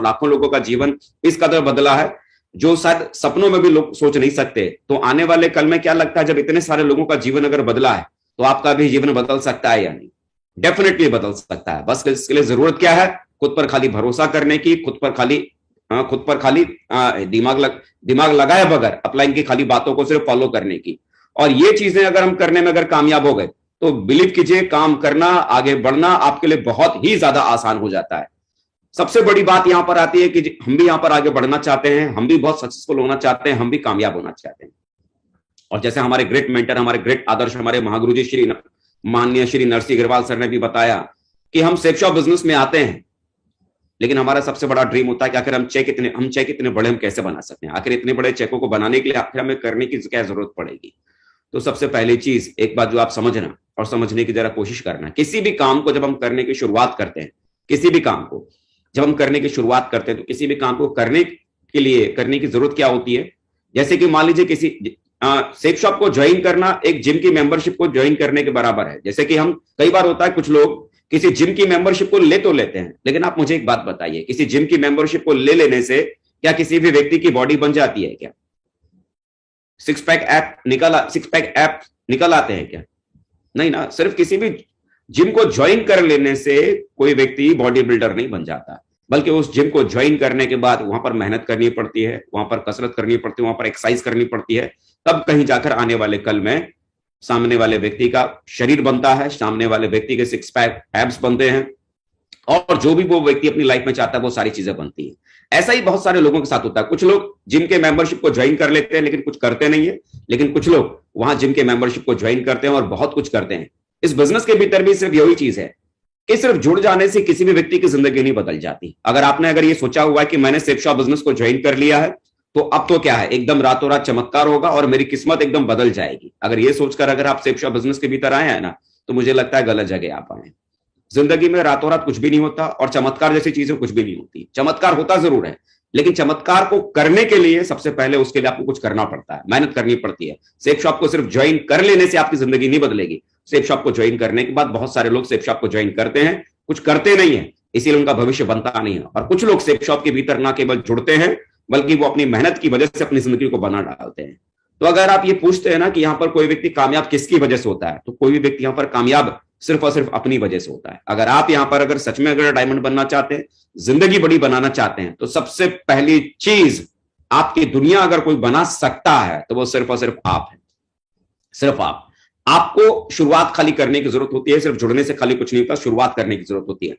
और लाखों लोगों का जीवन इस कदर बदला है जो शायद सपनों में भी लोग सोच नहीं सकते। तो आने वाले कल में क्या लगता है, जब इतने सारे लोगों का जीवन अगर बदला है तो आपका भी जीवन बदल सकता है या नहीं? डेफिनेटली बदल सकता है। बस इसके लिए जरूरत क्या है? खुद पर खाली भरोसा करने की, खुद पर खाली दिमाग लगाए बगैर अपलाइन की खाली बातों को सिर्फ फॉलो करने की। और ये चीजें अगर हम करने में अगर कामयाब हो गए तो बिलीव कीजिए, काम करना, आगे बढ़ना आपके लिए बहुत ही ज्यादा आसान हो जाता है। सबसे बड़ी बात यहां पर आती है कि हम भी यहां पर आगे बढ़ना चाहते हैं, हम भी बहुत सक्सेसफुल होना चाहते हैं, हम भी कामयाब होना चाहते हैं। और जैसे हमारे ग्रेट मेंटर, हमारे ग्रेट आदर्श, हमारे महागुरु जी माननीय श्री नरसिंह अग्रवाल सर ने भी बताया कि हम सेफ शॉप बिजनेस में आते हैं, लेकिन हमारा सबसे बड़ा ड्रीम होता है कि आखिर हम चेक इतने बड़े हम कैसे बना सकते हैं, आखिर इतने बड़े चेकों को बनाने के लिए आखिर हमें करने की क्या जरूरत पड़ेगी। तो सबसे पहली चीज, एक बात जो आप समझना और समझने की जरा कोशिश करना, किसी भी काम को जब हम करने की शुरुआत करते हैं, किसी भी काम को जब हम करने की शुरुआत करते हैं तो किसी भी काम को करने के लिए करने की जरूरत क्या होती है। जैसे कि मान लीजिए किसी सेफ शॉप को ज्वाइन करना एक जिम की मेंबरशिप को ज्वाइन करने के बराबर है। जैसे कि हम, कई बार होता है कुछ लोग किसी जिम की मेंबरशिप को ले तो लेते हैं, लेकिन आप मुझे एक बात बताइए, किसी जिम की मेंबरशिप को ले लेने से क्या किसी भी व्यक्ति की बॉडी बन जाती है क्या? सिक्स पैक ऐप निकल आते हैं क्या? नहीं ना। सिर्फ किसी भी जिम को ज्वाइन कर लेने से कोई व्यक्ति बॉडी बिल्डर नहीं बन जाता, बल्कि उस जिम को ज्वाइन करने के बाद वहां पर मेहनत करनी पड़ती है, वहां पर कसरत करनी पड़ती है, वहां पर एक्सरसाइज करनी पड़ती है, तब कहीं जाकर आने वाले कल में सामने वाले व्यक्ति का शरीर बनता है, सामने वाले व्यक्ति के सिक्स पैक एब्स बनते हैं, और जो भी वो व्यक्ति अपनी लाइफ में चाहता है वो सारी चीजें बनती है। ऐसा ही बहुत सारे लोगों के साथ होता है। कुछ लोग जिम के मेंबरशिप को ज्वाइन कर लेते हैं लेकिन कुछ करते नहीं है, लेकिन कुछ लोग वहां जिम के मेंबरशिप को ज्वाइन करते हैं और बहुत कुछ करते हैं। इस बिजनेस के भीतर भी सिर्फ यही चीज है कि सिर्फ जुड़ जाने से किसी भी व्यक्ति की जिंदगी नहीं बदल जाती। अगर ये सोचा हुआ है कि मैंने सेफ शॉप बिजनेस को ज्वाइन कर लिया है तो अब तो क्या है, एकदम रातों रात चमत्कार होगा और मेरी किस्मत एकदम बदल जाएगी, अगर ये सोचकर अगर आप सेफ शॉप बिजनेस के भीतर आए हैं ना, तो मुझे लगता है गलत जगह आप आए। जिंदगी में रातों रात कुछ भी नहीं होता और चमत्कार जैसी चीजें कुछ भी नहीं होती। चमत्कार होता जरूर है, लेकिन चमत्कार को करने के लिए सबसे पहले उसके लिए आपको कुछ करना पड़ता है, मेहनत करनी पड़ती है। सेफ शॉप को सिर्फ ज्वाइन कर लेने से आपकी जिंदगी नहीं बदलेगी। सेफ शॉप को ज्वाइन करने के बाद बहुत सारे लोग सेफ शॉप को ज्वाइन करते हैं, कुछ करते नहीं है, इसीलिए उनका भविष्य बनता नहीं है। और कुछ लोग सेफ शॉप के भीतर ना केवल जुड़ते हैं बल्कि वो अपनी मेहनत की वजह से अपनी जिंदगी को बना डालते हैं। तो अगर आप ये पूछते हैं ना कि यहां पर कोई व्यक्ति कामयाब किसकी वजह से होता है, तो कोई भी व्यक्ति यहां पर कामयाब सिर्फ और सिर्फ अपनी वजह से होता है। अगर आप यहां पर अगर सच में अगर डायमंड बनना चाहते हैं, जिंदगी बड़ी बनाना चाहते हैं, तो सबसे पहली चीज आपकी दुनिया अगर कोई बना सकता है तो वो सिर्फ और सिर्फ आप है, सिर्फ आप। आपको शुरुआत खाली करने की जरूरत होती है, सिर्फ जुड़ने से खाली कुछ नहीं होता, शुरुआत करने की जरूरत होती है।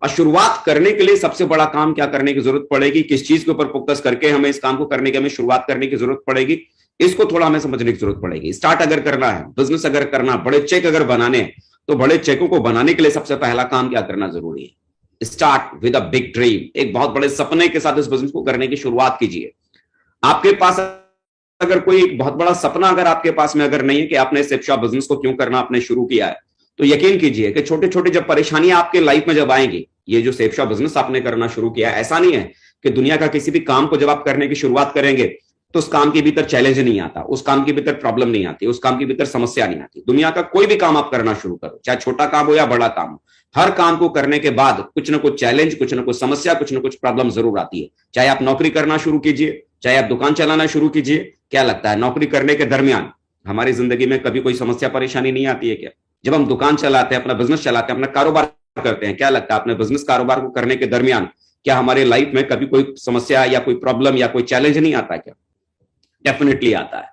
और शुरुआत करने के लिए सबसे बड़ा काम क्या करने की जरूरत पड़ेगी, किस चीज के ऊपर फोकस करके हमें इस काम को करने की हमें शुरुआत करने की जरूरत पड़ेगी, इसको थोड़ा हमें समझने की जरूरत पड़ेगी। स्टार्ट अगर करना है, बिजनेस अगर करना, बड़े चेक अगर बनाने हैं, तो बड़े चेकों को बनाने के लिए सबसे पहला काम क्या करना जरूरी है? Start with a big dream. एक बहुत बड़े सपने के साथ इस बिजनेस को करने की शुरुआत कीजिए। आपके पास अगर कोई एक बहुत बड़ा सपना अगर आपके पास में अगर नहीं है कि आपने सेफ शॉप बिजनेस को क्यों करना आपने शुरू किया है, तो यकीन कीजिए कि छोटे छोटे जब परेशानियां आपके लाइफ में जब आएंगी, ये जो सेफ शॉप बिजनेस आपने करना शुरू किया है, ऐसा नहीं है कि दुनिया का किसी भी काम को जब आप करने की शुरुआत करेंगे तो उस काम के भीतर चैलेंज नहीं आता, उस काम के भीतर प्रॉब्लम नहीं आती, उस काम के भीतर समस्या नहीं आती। दुनिया का कोई भी काम आप करना शुरू करो, चाहे छोटा काम हो या बड़ा काम हो, हर काम को करने के बाद कुछ ना कुछ चैलेंज, कुछ ना कुछ समस्या, कुछ ना कुछ प्रॉब्लम जरूर आती है। चाहे आप नौकरी करना शुरू कीजिए, चाहे आप दुकान चलाना शुरू कीजिए, क्या लगता है नौकरी करने के दरमियान हमारी जिंदगी में कभी कोई समस्या परेशानी नहीं आती है क्या? जब हम दुकान चलाते हैं, अपना बिजनेस चलाते हैं, अपना कारोबार करते हैं, क्या लगता है अपने बिजनेस कारोबार को करने के दरमियान क्या हमारे लाइफ में कभी कोई समस्या या कोई प्रॉब्लम या कोई चैलेंज नहीं आता क्या? डेफिनेटली आता है।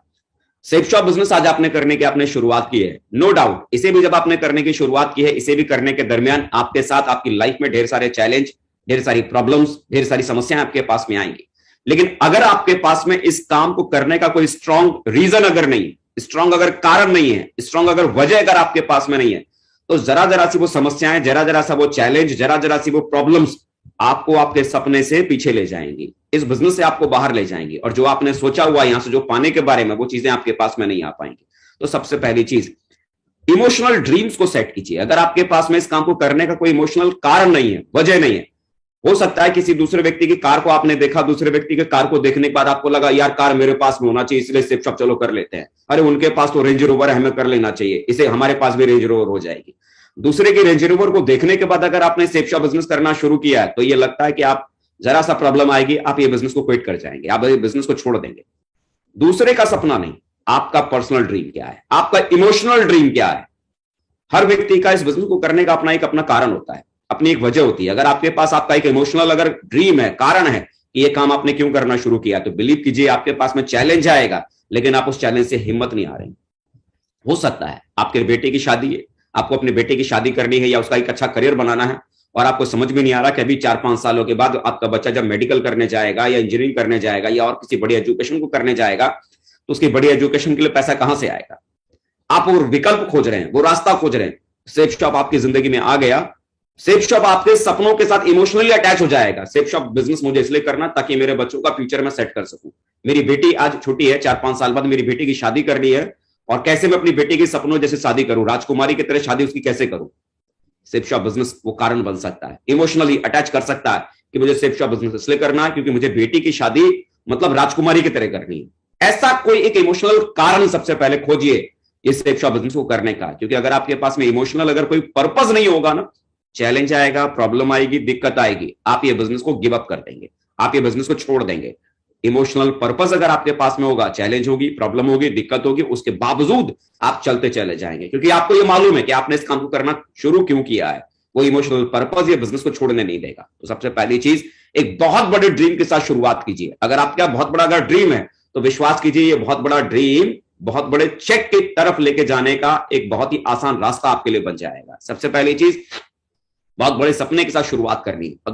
सेफ शॉप बिजनेस आज आपने करने की आपने शुरुआत की है, नो डाउट। इसे भी जब आपने करने की शुरुआत की है, इसे भी करने के दरमियान आपके साथ आपकी लाइफ में ढेर सारे चैलेंज, ढेर सारी प्रॉब्लम्स, ढेर सारी समस्याएं आपके पास में आएंगी। लेकिन अगर आपके पास में इस काम को करने का कोई स्ट्रॉन्ग रीजन अगर नहीं, स्ट्रॉन्ग अगर कारण नहीं है, स्ट्रॉन्ग अगर वजह अगर आपके पास में नहीं है, तो जरा जरा सी वो समस्याएं, जरा जरा सा वो चैलेंज, जरा जरा सी वो प्रॉब्लम्स आपको आपके सपने से पीछे ले जाएंगी, इस बिजनेस से आपको बाहर ले जाएंगी, और जो आपने सोचा हुआ यहां से जो पाने के बारे में, वो चीजें आपके पास में नहीं आ पाएंगी। तो सबसे पहली चीज, इमोशनल ड्रीम्स को सेट कीजिए। अगर आपके पास में इस काम को करने का कोई इमोशनल कारण नहीं है, वजह नहीं है, हो सकता है किसी दूसरे व्यक्ति की कार को आपने देखा, दूसरे व्यक्ति के कार को देखने के बाद आपको लगा यार कार मेरे पास में होना चाहिए, इसलिए सेफ शॉप चलो कर लेते हैं। अरे उनके पास तो रेंज रोवर है, हमें कर लेना चाहिए, इसे हमारे पास भी रेंज रोवर हो जाएगी। दूसरे की रेंज रोवर को देखने के बाद अगर आपने सेफ शॉप बिजनेस करना शुरू किया है, तो ये लगता है कि आप जरा सा प्रॉब्लम आएगी, आप ये बिजनेस को क्विट कर जाएंगे, आप ये बिजनेस को छोड़ देंगे। दूसरे का सपना नहीं, आपका पर्सनल ड्रीम क्या है, आपका इमोशनल ड्रीम क्या है। हर व्यक्ति का इस बिजनेस को करने का अपना कारण होता है, अपनी एक वजह होती है। अगर आपके पास आपका एक इमोशनल अगर ड्रीम है, कारण है कि ये काम आपने क्यों करना शुरू किया, तो बिलीव कीजिए आपके पास में चैलेंज आएगा, लेकिन आप उस चैलेंज से हिम्मत नहीं आ रहे। हो सकता है आपके बेटे की शादी है, आपको अपने बेटे की शादी करनी है या उसका एक अच्छा करियर बनाना है, और आपको समझ में नहीं आ रहा कि अभी 4-5 सालों के बाद आपका बच्चा जब मेडिकल करने जाएगा या इंजीनियरिंग करने जाएगा या और किसी बड़ी एजुकेशन को करने जाएगा, तो उसकी बड़ी एजुकेशन के लिए पैसा कहां से आएगा। आप वो विकल्प खोज रहे हैं, वो रास्ता खोज रहे हैं। सेफ शॉप आपकी जिंदगी में आ गया, सेफ शॉप आपके सपनों के साथ इमोशनली अटैच हो जाएगा। सेफ शॉप बिजनेस मुझे इसलिए करना ताकि मेरे बच्चों का फ्यूचर में सेट कर सकूं। मेरी बेटी आज छोटी है, 4-5 साल बाद मेरी बेटी की शादी करनी है, और कैसे मैं अपनी बेटी के सपनों जैसे शादी करूं, राजकुमारी की तरह शादी उसकी कैसे करूं। सेफ शॉप बिजनेस वो कारण बन सकता है, इमोशनली अटैच कर सकता है कि मुझे सेफ शॉप बिजनेस इसलिए करना है क्योंकि मुझे बेटी की शादी मतलब राजकुमारी की तरह करनी है। ऐसा कोई एक इमोशनल कारण सबसे पहले खोजिए इस सेफ शॉप बिजनेस को करने का, क्योंकि अगर आपके पास में इमोशनल अगर कोई पर्पस नहीं होगा ना, चैलेंज आएगा, प्रॉब्लम आएगी, दिक्कत आएगी, आप ये बिजनेस को गिव अप कर देंगे, आप ये बिजनेस को छोड़ देंगे। इमोशनल पर्पस अगर आपके पास में होगा, चैलेंज होगी, प्रॉब्लम होगी, दिक्कत होगी, उसके बावजूद आप चलते चले जाएंगे, क्योंकि आपको ये मालूम है कि आपने इस काम को करना शुरू क्यों किया है। वो इमोशनल पर्पस ये बिजनेस को छोड़ने नहीं देगा। तो सबसे पहली चीज, एक बहुत बड़े ड्रीम के साथ शुरुआत कीजिए। अगर आपका बहुत बड़ा अगर ड्रीम है तो विश्वास कीजिए ये बहुत बड़ा ड्रीम बहुत बड़े चेक की तरफ लेके जाने का एक बहुत ही आसान रास्ता आपके लिए बन जाएगा। सबसे पहली चीज, बहुत बड़े सपने के साथ शुरुआत करनी है। और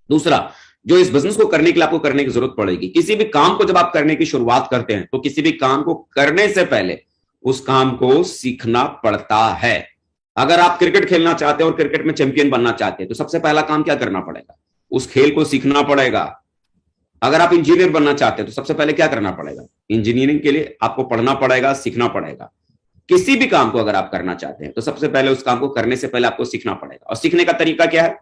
दूसरा जो इस बिजनेस को करने के लिए आपको करने की जरूरत पड़ेगी, किसी भी काम को जब आप करने की शुरुआत करते हैं तो किसी भी काम को करने से पहले उस काम को सीखना पड़ता है। अगर आप क्रिकेट खेलना चाहते हैं और क्रिकेट में चैंपियन बनना चाहते हैं तो सबसे पहला काम क्या करना पड़ेगा, उस खेल को सीखना पड़ेगा। अगर आप इंजीनियर बनना चाहते हैं तो सबसे पहले क्या करना पड़ेगा, इंजीनियरिंग के लिए आपको पढ़ना पड़ेगा, सीखना पड़ेगा। किसी भी काम को अगर आप करना चाहते हैं तो सबसे पहले उस काम को करने से पहले आपको सीखना पड़ेगा। और सीखने का तरीका क्या है,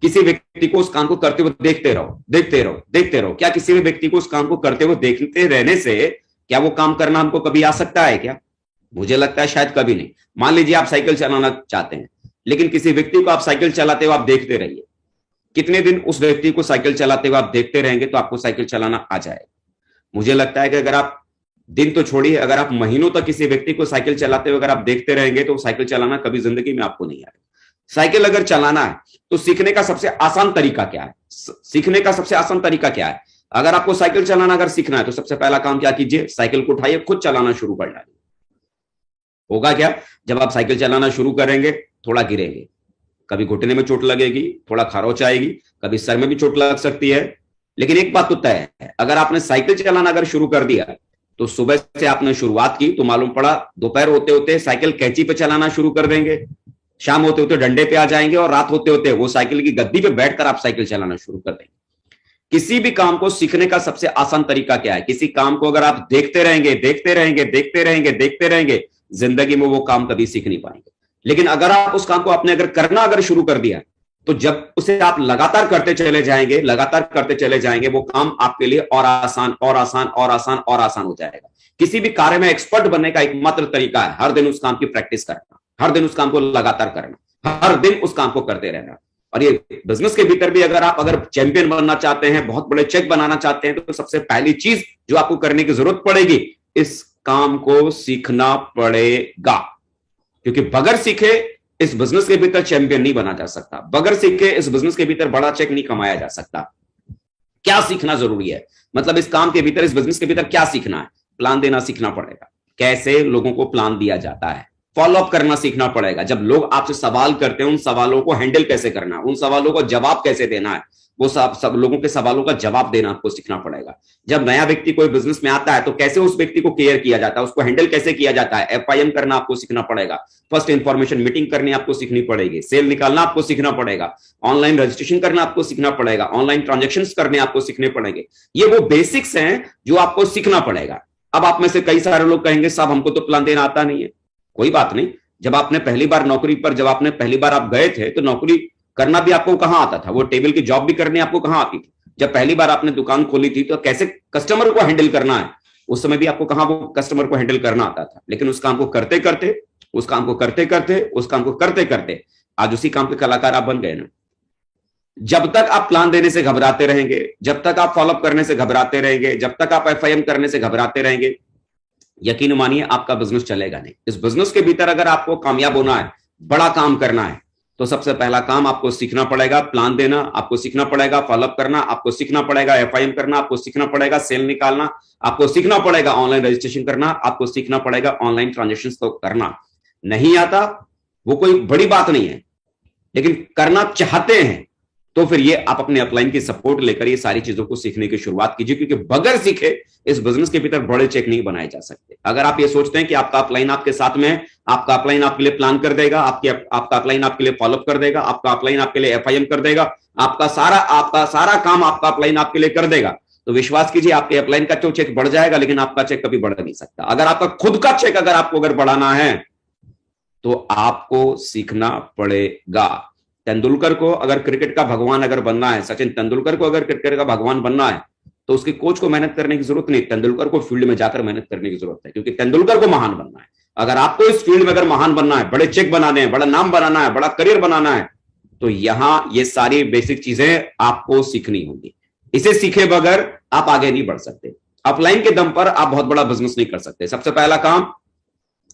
किसी व्यक्ति को उस काम को करते हुए देखते रहो। क्या किसी भी व्यक्ति को उस काम को करते हुए देखते रहने से क्या वो काम करना हमको कभी आ सकता है क्या? मुझे लगता है शायद कभी नहीं। मान लीजिए आप साइकिल चलाना चाहते हैं, लेकिन किसी व्यक्ति को आप साइकिल चलाते हुए आप देखते रहिए, कितने दिन उस व्यक्ति को साइकिल चलाते हुए आप देखते रहेंगे तो आपको साइकिल चलाना आ जाएगा। मुझे लगता है कि अगर आप दिन तो छोड़िए, अगर आप महीनों तक किसी व्यक्ति को साइकिल चलाते हुए अगर आप देखते रहेंगे तो साइकिल चलाना कभी जिंदगी में आपको नहीं आएगा। साइकिल अगर चलाना है तो सीखने का सबसे आसान तरीका क्या है, अगर आपको साइकिल चलाना अगर सीखना है तो सबसे पहला काम क्या कीजिए, साइकिल को उठाइए, खुद चलाना शुरू कर डालिए। होगा क्या, जब आप साइकिल चलाना शुरू करेंगे थोड़ा गिरेंगे, कभी घुटने में चोट लगेगी, थोड़ा खरोच आएगी, कभी सर में भी चोट लग सकती है, लेकिन एक बात तो तय है, अगर आपने साइकिल चलाना अगर शुरू कर दिया तो सुबह से आपने शुरुआत की तो मालूम पड़ा दोपहर होते होते साइकिल कैंची पे चलाना शुरू कर देंगे, शाम होते होते डंडे पे आ जाएंगे, और रात होते होते वो साइकिल की गद्दी पे बैठकर आप साइकिल चलाना शुरू कर देंगे। किसी भी काम को सीखने का सबसे आसान तरीका क्या है, किसी काम को अगर आप देखते रहेंगे जिंदगी में वो काम कभी सीख नहीं पाएंगे। लेकिन अगर आप उस काम को आपने अगर करना अगर शुरू कर दिया तो जब उसे आप लगातार करते चले जाएंगे वो काम आपके लिए और आसान हो जाएगा। किसी भी कार्य में एक्सपर्ट बनने का एकमात्र तरीका है हर दिन उस काम की प्रैक्टिस करना, हर दिन उस काम को लगातार करना, हर दिन उस काम को करते रहना। और ये बिजनेस के भीतर भी अगर आप चैंपियन बनना चाहते हैं, बहुत बड़े चेक बनाना चाहते हैं तो सबसे पहली चीज जो आपको करने की जरूरत पड़ेगी, इस काम को सीखना पड़ेगा। क्योंकि बगैर सीखे इस बिजनेस के भीतर चैंपियन नहीं बना जा सकता, बगैर सीखे इस बिजनेस के भीतर बड़ा चेक नहीं कमाया जा सकता। क्या सीखना जरूरी है, मतलब इस काम के भीतर, इस बिजनेस के भीतर क्या सीखना है, प्लान देना सीखना पड़ेगा, कैसे लोगों को प्लान दिया जाता है, फॉलोअप करना सीखना पड़ेगा। जब लोग आपसे सवाल करते हैं उन सवालों को हैंडल कैसे करना है, उन सवालों को जवाब कैसे देना है, वो सब लोगों के सवालों का जवाब देना आपको सीखना पड़ेगा। जब नया व्यक्ति कोई बिजनेस में आता है तो कैसे उस व्यक्ति को केयर किया जाता है, उसको हैंडल कैसे किया जाता है, FIM करना आपको सीखना पड़ेगा, फर्स्ट इंफॉर्मेशन मीटिंग करनी आपको सीखनी पड़ेगी, सेल निकालना आपको सीखना पड़ेगा, ऑनलाइन रजिस्ट्रेशन करना आपको सीखना पड़ेगा, ऑनलाइन ट्रांजेक्शन करने आपको सीखने पड़ेंगे। ये वो बेसिक्स हैं जो आपको सीखना पड़ेगा। अब आप में से कई सारे लोग कहेंगे साहब हमको तो प्लान देना आता नहीं है। कोई बात नहीं, जब आपने पहली बार नौकरी पर, जब आपने पहली बार आप गए थे तो नौकरी करना भी आपको कहां आता था, वो टेबल की जॉब भी करनी आपको कहां आती थी। जब पहली बार आपने दुकान खोली थी तो कैसे कस्टमर को हैंडल करना है, उस समय भी आपको कहां वो कस्टमर को हैंडल करना आता था। लेकिन उस काम को करते करते आज उसी काम के कलाकार आप बन गए ना। जब तक आप प्लान देने से घबराते रहेंगे, जब तक आप फॉलोअप करने से घबराते रहेंगे, जब तक आप एफआईएम करने से घबराते रहेंगे, यकीन मानिए आपका बिजनेस चलेगा नहीं। इस बिजनेस के भीतर अगर आपको कामयाब होना है, बड़ा काम करना है, तो सबसे पहला काम आपको सीखना पड़ेगा प्लान देना, आपको सीखना पड़ेगा फॉलोअप करना, आपको सीखना पड़ेगा एफआईएम करना, आपको सीखना पड़ेगा सेल निकालना, आपको सीखना पड़ेगा ऑनलाइन रजिस्ट्रेशन करना, आपको सीखना पड़ेगा ऑनलाइन ट्रांजेक्शन तो करना। नहीं आता वो कोई बड़ी बात नहीं है, लेकिन करना चाहते हैं तो फिर ये आप अपने अपलाइन की सपोर्ट लेकर ये सारी चीजों को सीखने की शुरुआत कीजिए, क्योंकि बगैर सीखे इस बिजनेस के भीतर बड़े चेक नहीं बनाए जा सकते। अगर आप ये सोचते हैं कि आपका अपलाइन आपके साथ में है, आपका अपलाइन आपके लिए प्लान कर देगा, आपका अपलाइन आपके लिए फॉलोअप कर देगा, आपका अपलाइन आपके लिए एफआईएम कर देगा, आपका सारा काम आपका अपलाइन आपके लिए कर देगा, तो विश्वास कीजिए आपके अपलाइन का तो चेक बढ़ जाएगा, लेकिन आपका चेक कभी बढ़ नहीं सकता। अगर आपका खुद का चेक अगर आपको बढ़ाना है तो आपको सीखना पड़ेगा। तेंदुलकर को अगर क्रिकेट का भगवान अगर बनना है, सचिन तेंदुलकर को अगर क्रिकेट का भगवान बनना है, तो उसके कोच को मेहनत करने की जरूरत नहीं, तेंदुलकर को फील्ड में जाकर मेहनत करने की जरूरत है, क्योंकि तेंदुलकर को महान बनना है। अगर आपको इस फील्ड में अगर महान बनना है, बड़े चेक बनाने हैं, बड़ा नाम बनाना है, बड़ा करियर बनाना है, तो यहां ये सारी बेसिक चीजें आपको सीखनी होंगी। इसे सीखे बगैर आप आगे नहीं बढ़ सकते। अपलाइन के दम पर आप बहुत बड़ा बिजनेस नहीं कर सकते। सबसे पहला काम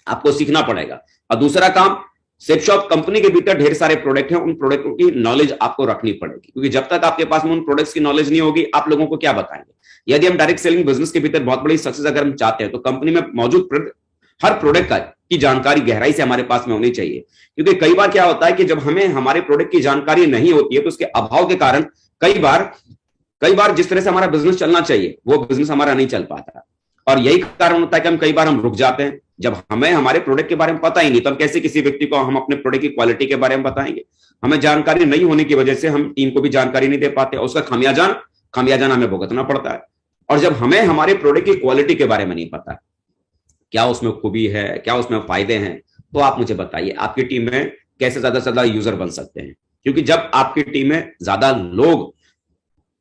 आपको सीखना पड़ेगा, और दूसरा काम सेफ शॉप कंपनी के भीतर ढेर सारे प्रोडक्ट हैं, उन प्रोडक्टों की नॉलेज आपको रखनी पड़ेगी, क्योंकि जब तक आपके पास में उन प्रोडक्ट्स की नॉलेज नहीं होगी, आप लोगों को क्या बताएंगे। यदि हम डायरेक्ट सेलिंग बिजनेस के भीतर बहुत बड़ी सक्सेस अगर हम चाहते हैं, तो कंपनी में मौजूद हर प्रोडक्ट की जानकारी गहराई से हमारे पास में होनी चाहिए। क्योंकि कई बार क्या होता है कि जब हमें हमारे प्रोडक्ट की जानकारी नहीं होती है, तो उसके अभाव के कारण कई बार जिस तरह से हमारा बिजनेस चलना चाहिए वो बिजनेस हमारा नहीं चल पाता, और यही कारण होता है कि कई बार हम रुक जाते हैं। जब हमें हमारे प्रोडक्ट के बारे में पता ही नहीं, तो हम कैसे किसी व्यक्ति को हम अपने प्रोडक्ट की क्वालिटी के बारे में बताएंगे। हमें जानकारी नहीं होने की वजह से हम टीम को भी जानकारी नहीं दे पाते, और उसका खामियाजान हमें भुगतना पड़ता है। और जब हमें हमारे प्रोडक्ट की क्वालिटी के बारे में नहीं पता, क्या उसमें खूबी है, क्या उसमें फायदे हैं, तो आप मुझे बताइए आपकी टीम में कैसे ज्यादा से ज्यादा यूजर बन सकते हैं। क्योंकि जब आपकी टीम में ज्यादा लोग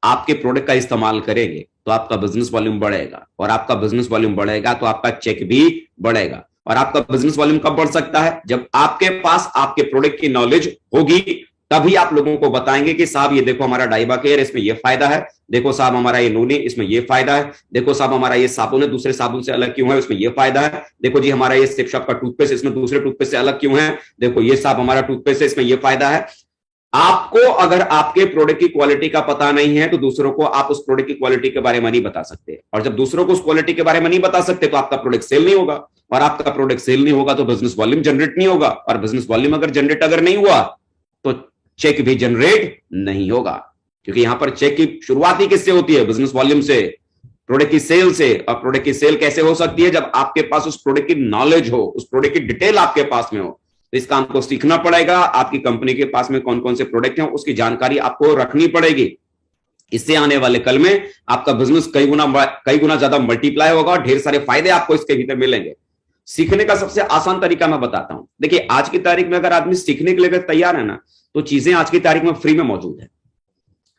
आपके प्रोडक्ट का इस्तेमाल करेंगे तो आपका बिजनेस वॉल्यूम बढ़ेगा, और आपका बिजनेस वॉल्यूम बढ़ेगा तो आपका चेक भी बढ़ेगा। और आपका बिजनेस वॉल्यूम कब बढ़ सकता है, जब आपके पास आपके प्रोडक्ट की नॉलेज होगी, तभी आप लोगों को बताएंगे कि साहब ये देखो हमारा डाइबा केयर, इसमें ये फायदा है, देखो साहब हमारा ये नूनी, इसमें ये फायदा है, देखो साहब हमारा ये साबुन है दूसरे साबुन से अलग क्यों है, इसमें ये फायदा है, देखो जी हमारा ये सेफ शॉप का टूथपेस्ट, इसमें दूसरे टूथपेस्ट से अलग क्यों है, देखो ये साहब हमारा टूथपेस्ट है, इसमें ये फायदा है। आपको अगर आपके प्रोडक्ट की क्वालिटी का पता नहीं है, तो दूसरों को आप उस प्रोडक्ट की क्वालिटी के बारे में नहीं बता सकते, और जब दूसरों को उस क्वालिटी के बारे में नहीं बता सकते, तो आपका प्रोडक्ट सेल नहीं होगा, और आपका प्रोडक्ट सेल नहीं होगा तो बिजनेस वॉल्यूम जनरेट नहीं होगा, और बिजनेस वॉल्यूम अगर जनरेट नहीं हुआ तो चेक भी जनरेट नहीं होगा। क्योंकि यहां पर चेक की शुरुआत ही किससे होती है, बिजनेस वॉल्यूम से, प्रोडक्ट की सेल से। और प्रोडक्ट की सेल कैसे हो सकती है, जब आपके पास उस प्रोडक्ट की नॉलेज हो, उस प्रोडक्ट की डिटेल आपके पास में हो। तो इस काम को सीखना पड़ेगा। आपकी कंपनी के पास में कौन कौन से प्रोडक्ट हैं उसकी जानकारी आपको रखनी पड़ेगी। इससे आने वाले कल में आपका बिजनेस कई गुना ज्यादा मल्टीप्लाई होगा, और ढेर सारे फायदे आपको इसके भीतर मिलेंगे। सीखने का सबसे आसान तरीका मैं बताता हूं। देखिए आज की तारीख में अगर आदमी सीखने के लिए अगर तैयार है ना, तो चीजें आज की तारीख में फ्री में मौजूद है।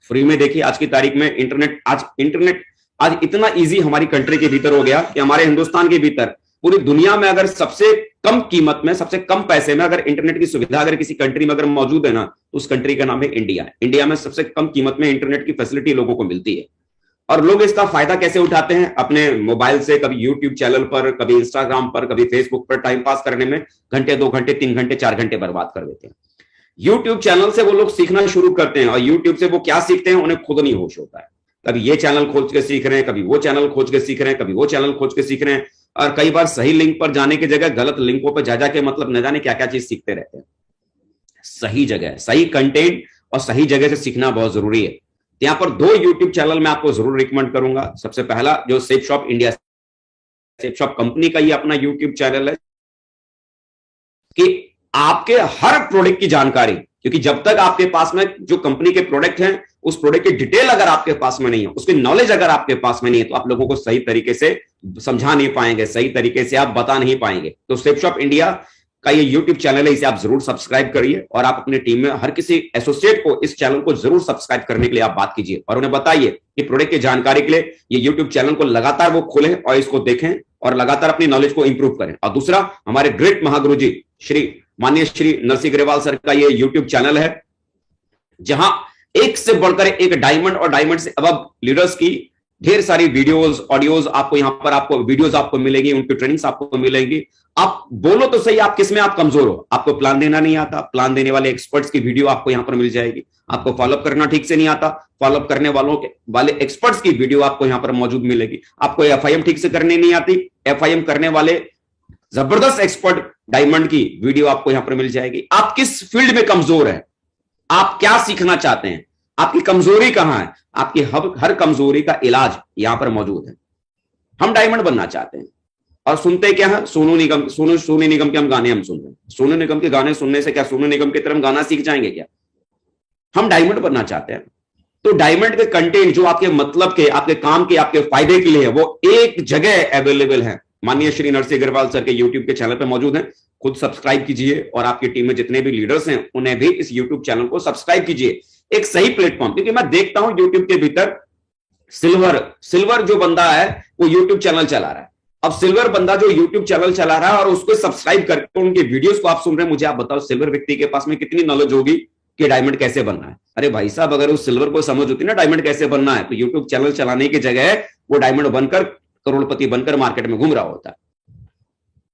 फ्री में देखिए आज की तारीख में इंटरनेट आज इतना इजी हमारी कंट्री के भीतर हो गया कि हमारे हिंदुस्तान के भीतर पूरी दुनिया में अगर सबसे कम कीमत में, सबसे कम पैसे में अगर इंटरनेट की सुविधा अगर किसी कंट्री में अगर मौजूद है ना, तो उस कंट्री का नाम है इंडिया। इंडिया में सबसे कम कीमत में इंटरनेट की फैसिलिटी लोगों को मिलती है, और लोग इसका फायदा कैसे उठाते हैं, अपने मोबाइल से कभी यूट्यूब चैनल पर, कभी इंस्टाग्राम पर, कभी फेसबुक पर टाइम पास करने में घंटे, 2 घंटे, 3 घंटे, 4 घंटे बर्बाद कर देते हैं। यूट्यूब चैनल से वो लोग सीखना शुरू करते हैं, और यूट्यूब से वो क्या सीखते हैं उन्हें खुद नहीं होश होता है। कभी ये चैनल खोज के सीख रहे हैं, कभी वो चैनल खोज के सीख रहे हैं, कभी वो चैनल खोज के सीख रहे हैं, और कई बार सही लिंक पर जाने की जगह गलत लिंकों पर जा जाके मतलब न जाने क्या क्या चीज सीखते रहते हैं। सही जगह, सही कंटेंट और सही जगह से सीखना बहुत जरूरी है। यहां पर 2 यूट्यूब चैनल मैं आपको जरूर रिकमेंड करूंगा। सबसे पहला जो safe shop India, safe shop company का ही अपना यूट्यूब चैनल है, कि आपके हर प्रोडक्ट की जानकारी, क्योंकि जब तक आपके पास में जो कंपनी के प्रोडक्ट हैं उस प्रोडक्ट की डिटेल अगर आपके पास में नहीं है, उसकी नॉलेज अगर आपके पास में नहीं है, तो आप लोगों को सही तरीके से समझा नहीं पाएंगे, सही तरीके से आप बता नहीं पाएंगे। तो सेफ शॉप इंडिया का ये यूट्यूब चैनल है, इसे आप जरूर सब्सक्राइब करिए, और आप अपनी टीम में हर किसी एसोसिएट को इस चैनल को जरूर सब्सक्राइब करने के लिए आप बात कीजिए, और उन्हें बताइए कि प्रोडक्ट की जानकारी के लिए ये यूट्यूब चैनल को लगातार वो खोलें और इसको देखें, और लगातार अपनी नॉलेज को इंप्रूव करें। और दूसरा, हमारे ग्रेट महागुरु जी माननीय श्री नरसिंह ग्रेवाल सर का ये यूट्यूब चैनल है, जहां एक से बढ़कर एक डायमंड और डायमंड से अब लीडर्स की ढेर सारी वीडियोस, ऑडियोज आपको यहां पर आपको वीडियोस आपको मिलेगी, उनकी ट्रेनिंग्स आपको मिलेगी। आप बोलो तो सही, आप किसमें आप कमजोर हो? आपको प्लान देना नहीं आता, प्लान देने वाले एक्सपर्ट्स की वीडियो आपको यहां पर मिल जाएगी। आपको फॉलोअप करना ठीक से नहीं आता, फॉलोअप करने वाले एक्सपर्ट्स की वीडियो आपको यहां पर मौजूद मिलेगी। आपको एफआईएम ठीक से करने नहीं आती, एफआईएम करने वाले जबरदस्त एक्सपर्ट डायमंड की वीडियो आपको यहां पर मिल जाएगी। आप किस फील्ड में कमजोर है, आप क्या सीखना चाहते हैं, आपकी कमजोरी कहां है, आपकी हर कमजोरी का इलाज यहां पर मौजूद है। हम डायमंड बनना चाहते हैं और सुनते क्या है? सोनू निगम के हम गाने हम सुन रहे हैं। सोनू निगम के गाने सुनने से क्या सोनू निगम की तरह हम गाना सीख जाएंगे क्या? हम डायमंड बनना चाहते हैं तो डायमंड के कंटेंट जो आपके मतलब के, आपके काम के, आपके फायदे के लिए है, वो एक जगह अवेलेबल है। माननीय श्री नरसिंह अग्रवाल सर के यूट्यूब के चैनल पे मौजूद है। खुद सब्सक्राइब कीजिए और आपकी टीम में जितने भी लीडर्स हैं उन्हें भी इस यूट्यूब चैनल को सब्सक्राइब कीजिए। एक सही प्लेटफॉर्म, क्योंकि मैं देखता हूं यूट्यूब के भीतर सिल्वर जो बंदा है वो यूट्यूब चैनल चला रहा है। अब सिल्वर बंदा जो यूट्यूब चैनल चला रहा है और उसको सब्सक्राइब करके उनके वीडियोस को आप सुन रहे हैं, मुझे आप बताओ सिल्वर व्यक्ति के पास में कितनी नॉलेज होगी कि डायमंड कैसे बनना है? अरे भाई साहब, अगर उस सिल्वर को समझ होती ना डायमंड कैसे बनना है, तो यूट्यूब चैनल चलाने की जगह वो डायमंड बनकर, करोड़पति बनकर मार्केट में घूम रहा होता।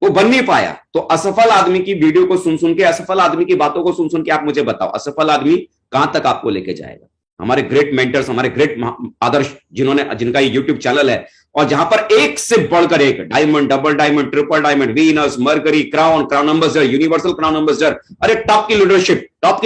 वो बन नहीं पाया। तो असफल आदमी की वीडियो को सुन के, असफल आदमी की बातों को सुन के आप मुझे बताओ असफल आदमी कहां तक आपको लेके जाएगा? हमारे ग्रेट मेंटर्स, हमारे ग्रेट आदर्श, जिनका ये यूट्यूब चैनल है और जहां पर एक से बढ़कर एक diamond, double diamond, triple diamond, Venus, mercury, crown ambassador, universal crown ambassador, अरे टॉप की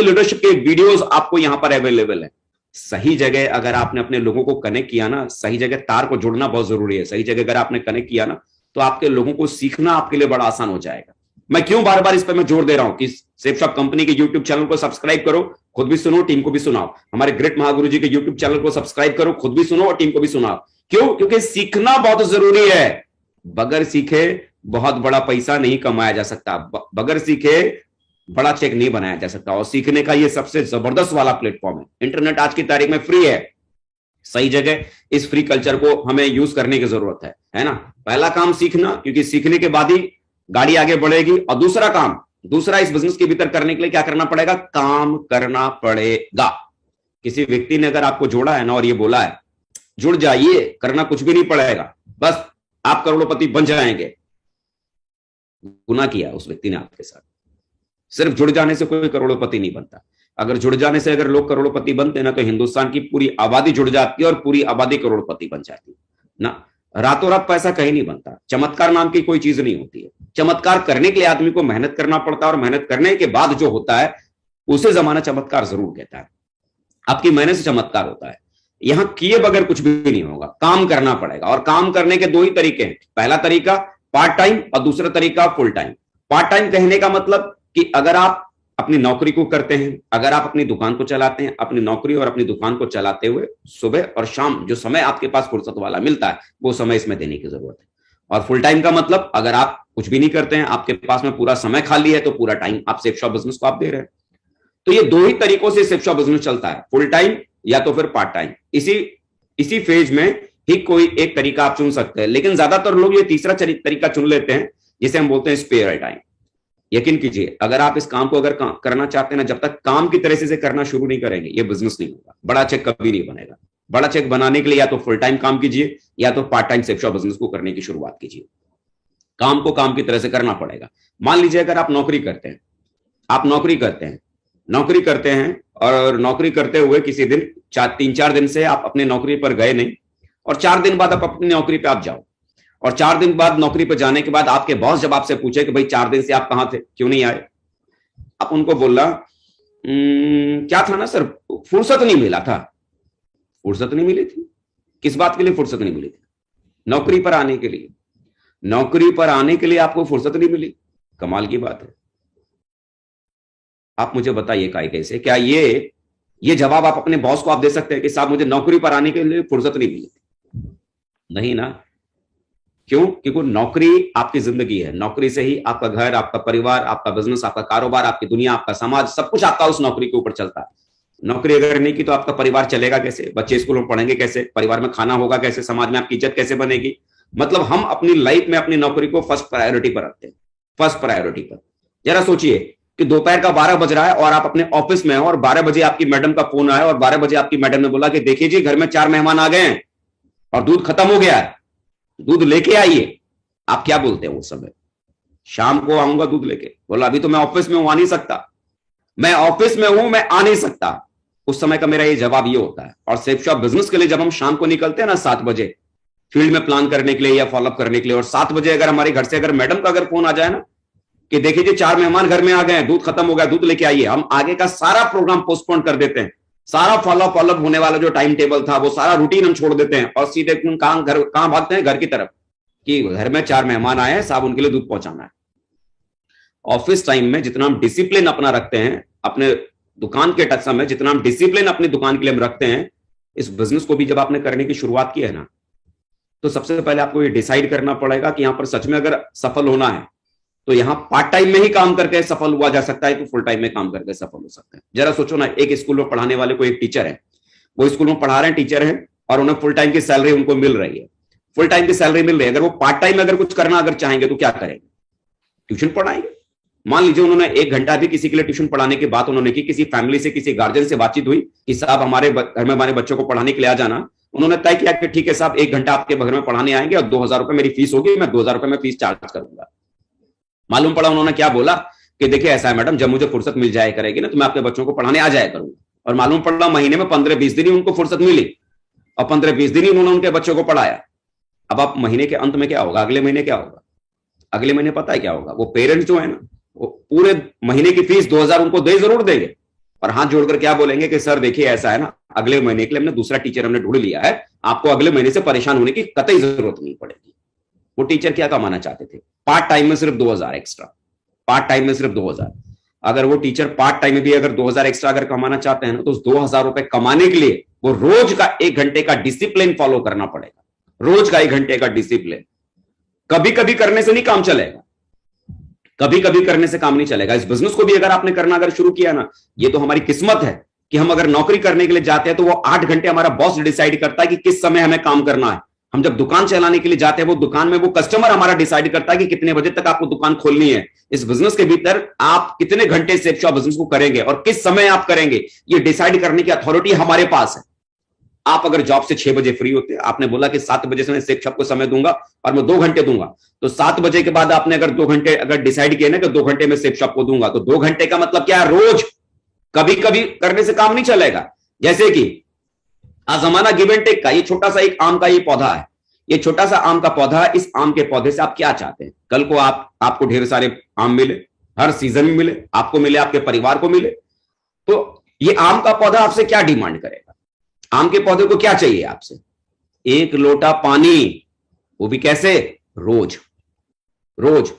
लीडरशिप के वीडियोस आपको यहां पर अवेलेबल है। सही जगह अगर आपने अपने लोगों को कनेक्ट किया ना, सही जगह तार को जोड़ना बहुत जरूरी है। सही जगह अगर आपने कनेक्ट किया ना, तो आपके लोगों को सीखना आपके लिए बड़ा आसान हो जाएगा। मैं क्यों बार बार इस पर मैं जोर दे रहा हूं कि सेफशॉप कंपनी के यूट्यूब चैनल को सब्सक्राइब करो, खुद भी सुनो, टीम को भी सुनाओ। हमारे ग्रेट महागुरु जी के यूट्यूब चैनल को सब्सक्राइब करो, खुद भी सुनो और टीम को भी सुनाओ। क्यों? क्योंकि सीखना बहुत जरूरी है। बगैर सीखे बहुत बड़ा पैसा नहीं कमाया जा सकता, बगैर सीखे बड़ा चेक नहीं बनाया जा सकता। और सीखने का ये सबसे जबरदस्त वाला प्लेटफॉर्म है। इंटरनेट आज की तारीख में फ्री है। सही जगह इस फ्री कल्चर को हमें यूज करने की जरूरत है ना? पहला काम सीखना, क्योंकि सीखने के बाद ही गाड़ी आगे बढ़ेगी। और दूसरा इस बिजनेस के भीतर करने के लिए क्या करना पड़ेगा? काम करना पड़ेगा। किसी व्यक्ति ने अगर आपको जोड़ा है ना और ये बोला है जुड़ जाइए, करना कुछ भी नहीं पड़ेगा, बस आप करोड़पति बन जाएंगे, गुनाह किया उस व्यक्ति ने आपके साथ। सिर्फ जुड़ जाने से कोई करोड़पति नहीं बनता। अगर जुड़ जाने से अगर लोग करोड़पति बनते ना, तो हिंदुस्तान की पूरी आबादी जुड़ जाती है और पूरी आबादी करोड़पति बन जाती ना। रातों रात पैसा कहीं नहीं बनता। चमत्कार नाम की कोई चीज नहीं होती है। चमत्कार करने के लिए आदमी को मेहनत करना पड़ता है और मेहनत करने के बाद जो होता है उसे जमाना चमत्कार जरूर कहता है। आपकी मेहनत से चमत्कार होता है। यहां किए बगैर कुछ भी नहीं होगा, काम करना पड़ेगा। और काम करने के दो ही तरीके हैं। पहला तरीका पार्ट टाइम और दूसरा तरीका फुल टाइम। पार्ट टाइम कहने का मतलब कि अगर आप अपनी नौकरी को करते हैं, अगर आप अपनी दुकान को चलाते हैं, अपनी नौकरी और अपनी दुकान को चलाते हुए सुबह और शाम जो समय आपके पास फुर्सत वाला मिलता है वो समय इसमें देने की जरूरत है। और फुल टाइम का मतलब अगर आप कुछ भी नहीं करते हैं, आपके पास में पूरा समय खाली है, तो पूरा टाइम आप सेफशॉप बिजनेस को आप दे रहे हैं। तो ये दो ही तरीकों से सेफशॉप बिजनेस चलता है, फुल टाइम या तो फिर पार्ट टाइम। इसी फेज में ही कोई एक तरीका आप चुन सकते हैं, लेकिन ज्यादातर लोग ये तीसरा तरीका चुन लेते हैं जिसे हम बोलते हैं स्पेयर टाइम। यकीन कीजिए, अगर आप इस काम को अगर करना चाहते हैं ना, जब तक काम की तरह से करना शुरू नहीं करेंगे ये बिजनेस नहीं होगा। बड़ा चेक कभी नहीं बनेगा। बड़ा चेक बनाने के लिए या तो फुल टाइम काम कीजिए या तो पार्ट टाइम सेफशॉप बिजनेस को करने की शुरुआत कीजिए। काम को काम की तरह से करना पड़ेगा। मान लीजिए अगर आप नौकरी करते हैं, नौकरी करते हैं और नौकरी करते हुए किसी दिन 3-4 दिन से आप अपने नौकरी पर गए नहीं, और 4 दिन बाद आप अपनी नौकरी पे आप जाओ, और 4 दिन बाद नौकरी पर जाने के बाद आपके बॉस जब आपसे पूछे कि भाई 4 दिन से आप कहां थे, क्यों नहीं आए, आप उनको बोलना क्या था ना सर, फुर्सत नहीं मिला था। फुर्सत नहीं मिली थी? किस बात के लिए फुर्सत नहीं मिली थी? नौकरी पर आने के लिए। नौकरी पर आने के लिए आपको फुर्सत नहीं मिली? कमाल की बात है। आप मुझे बताइए काहे कैसे, क्या ये जवाब आप अपने बॉस को आप दे सकते हैं कि साहब मुझे नौकरी पर आने के लिए फुर्सत नहीं मिली? नहीं ना। क्यों? क्योंकि नौकरी आपकी जिंदगी है। नौकरी से ही आपका घर, आपका परिवार, आपका बिजनेस, आपका कारोबार, आपकी दुनिया, आपका समाज, सब कुछ आपका उस नौकरी के ऊपर चलता है। नौकरी अगर नहीं की तो आपका परिवार चलेगा कैसे? बच्चे स्कूल में पढ़ेंगे कैसे? परिवार में खाना होगा कैसे? समाज में आपकी इज्जत कैसे बनेगी? मतलब हम अपनी लाइफ में अपनी नौकरी को फर्स्ट प्रायोरिटी पर रखते हैं। फर्स्ट प्रायोरिटी पर। जरा सोचिए, कि दोपहर का 12 बज रहा है और आप अपने ऑफिस में हो और 12 बजे आपकी मैडम का फोन आया और 12 बजे आपकी मैडम ने बोला कि देखिए जी घर में 4 मेहमान आ गए हैं और दूध खत्म हो गया है, दूध लेके आइए। आप क्या बोलते हैं उस समय? शाम को आऊंगा दूध लेके। बोला अभी तो मैं ऑफिस में हूं, आ नहीं सकता, मैं ऑफिस में हूं, मैं आ नहीं सकता। उस समय का मेरा ये जवाब ये होता है। और सेफ शॉप बिजनेस के लिए जब हम शाम को निकलते हैं ना 7 बजे फील्ड में प्लान करने के लिए या फॉलोअप करने के लिए, और 7 बजे अगर हमारे घर से अगर मैडम का अगर फोन आ जाए ना कि देखिए जी 4 मेहमान घर में आ गए हैं, दूध खत्म हो गया, दूध लेके आइए, हम आगे का सारा प्रोग्राम पोस्टपोन कर देते हैं। सारा फॉलोअप होने वाला जो टाइम टेबल था वो सारा रूटीन हम छोड़ देते हैं और सीधे कहां भागते हैं? घर की तरफ, कि घर में 4 मेहमान आए हैं, साहब उनके लिए दूध पहुंचाना है। ऑफिस टाइम में जितना हम डिसिप्लिन अपना रखते हैं, अपने दुकान के टक्सा में जितना हम डिसिप्लिन अपनी दुकान के लिए हम रखते हैं, इस बिजनेस को भी जब आपने करने की शुरुआत की है ना, तो सबसे पहले आपको ये डिसाइड करना पड़ेगा कि यहां पर सच में अगर सफल होना है तो यहां पार्ट टाइम में ही काम करके सफल हुआ जा सकता है कि फुल टाइम में काम करके सफल हो सकता है। जरा सोचो ना, एक स्कूल में पढ़ाने वाले को एक टीचर है, वो स्कूल में पढ़ा रहे हैं, टीचर है, और उन्हें फुल टाइम की सैलरी उनको मिल रही है, फुल टाइम की सैलरी मिल रही है। अगर वो पार्ट टाइम अगर कुछ करना अगर चाहेंगे तो क्या करेंगे? ट्यूशन पढ़ाएंगे। मान लीजिए उन्होंने 1 घंटा भी किसी के लिए ट्यूशन पढ़ाने की बात उन्होंने की, किसी फैमिली से किसी गार्जियन से बातचीत हुई कि साहब हमारे घर में हमारे बच्चों को पढ़ाने के लिए आ जाना। उन्होंने तय किया कि ठीक है साहब 1 घंटा आपके घर में पढ़ाने आएंगे और 2000 रुपए मेरी फीस होगी, मैं 2000 रुपए में फीस चार्ज करूंगा। मालूम पड़ा उन्होंने क्या बोला कि देखिए ऐसा है मैडम, जब मुझे फुर्सत मिल जाए करेगी ना तो मैं अपने बच्चों को पढ़ाने आ जाया करूंगा। और मालूम पड़ा महीने में 15-20 दिन ही उनको फुर्सत मिली और 15-20 दिन ही उन्होंने उनके बच्चों को पढ़ाया। अब आप महीने के अंत में क्या होगा? अगले महीने क्या होगा? अगले महीने पता है क्या होगा? वो पेरेंट्स जो है ना, वो पूरे महीने की फीस 2000 उनको दे जरूर देंगे और हाथ जोड़कर क्या बोलेंगे कि सर देखिए ऐसा है ना, अगले महीने के लिए हमने दूसरा टीचर हमने ढूंढ लिया है, आपको अगले महीने से परेशान होने की कतई जरूरत नहीं पड़ेगी। वो टीचर क्या कमाना चाहते थे? पार्ट टाइम में सिर्फ 2000 एक्स्ट्रा, पार्ट टाइम में सिर्फ 2000। अगर वो टीचर पार्ट टाइम में भी अगर 2000 एक्स्ट्रा अगर कमाना चाहते हैं ना, तो उस 2000 रुपए कमाने के लिए वो रोज का 1 घंटे का डिसिप्लिन फॉलो करना पड़ेगा। रोज का 1 घंटे का डिसिप्लिन। कभी कभी करने से नहीं काम चलेगा, कभी कभी करने से काम नहीं चलेगा। इस बिजनेस को भी अगर आपने करना अगर शुरू किया ना, ये तो हमारी किस्मत है कि हम अगर नौकरी करने के लिए जाते हैं तो वो 8 घंटे हमारा बॉस डिसाइड करता है कि किस समय हमें काम करना है। हम जब दुकान चलाने के लिए जाते हैं, वो दुकान में वो कस्टमर हमारा डिसाइड करता है कि कितने बजे तक आपको दुकान खोलनी है। इस बिजनेस के भीतर आप कितने घंटे सेफ शॉप बिजनेस को करेंगे और किस समय आप करेंगे, ये डिसाइड करने की अथॉरिटी हमारे पास है। आप अगर जॉब से 6 बजे फ्री होते हैं, आपने बोला कि 7 बजे से मैं सेफ शॉप को समय दूंगा और मैं 2 घंटे दूंगा, तो 7 बजे के बाद आपने अगर 2 घंटे अगर डिसाइड किया ना कि 2 घंटे में सेफ शॉप को दूंगा, तो 2 घंटे का मतलब क्या है? रोज। कभी कभी करने से काम नहीं चलेगा। जैसे कि आज जमाना गिव एंड टेक का, ये छोटा सा एक आम का ये पौधा है, ये छोटा सा आम का पौधा है। इस आम के पौधे से आप क्या चाहते हैं? कल को आपको ढेर सारे आम मिले, हर सीजन में मिले, आपको मिले, आपके परिवार को मिले। तो ये आम का पौधा आपसे क्या डिमांड करेगा? आम के पौधे को क्या चाहिए आपसे? 1 लोटा पानी, वो भी कैसे? रोज। रोज।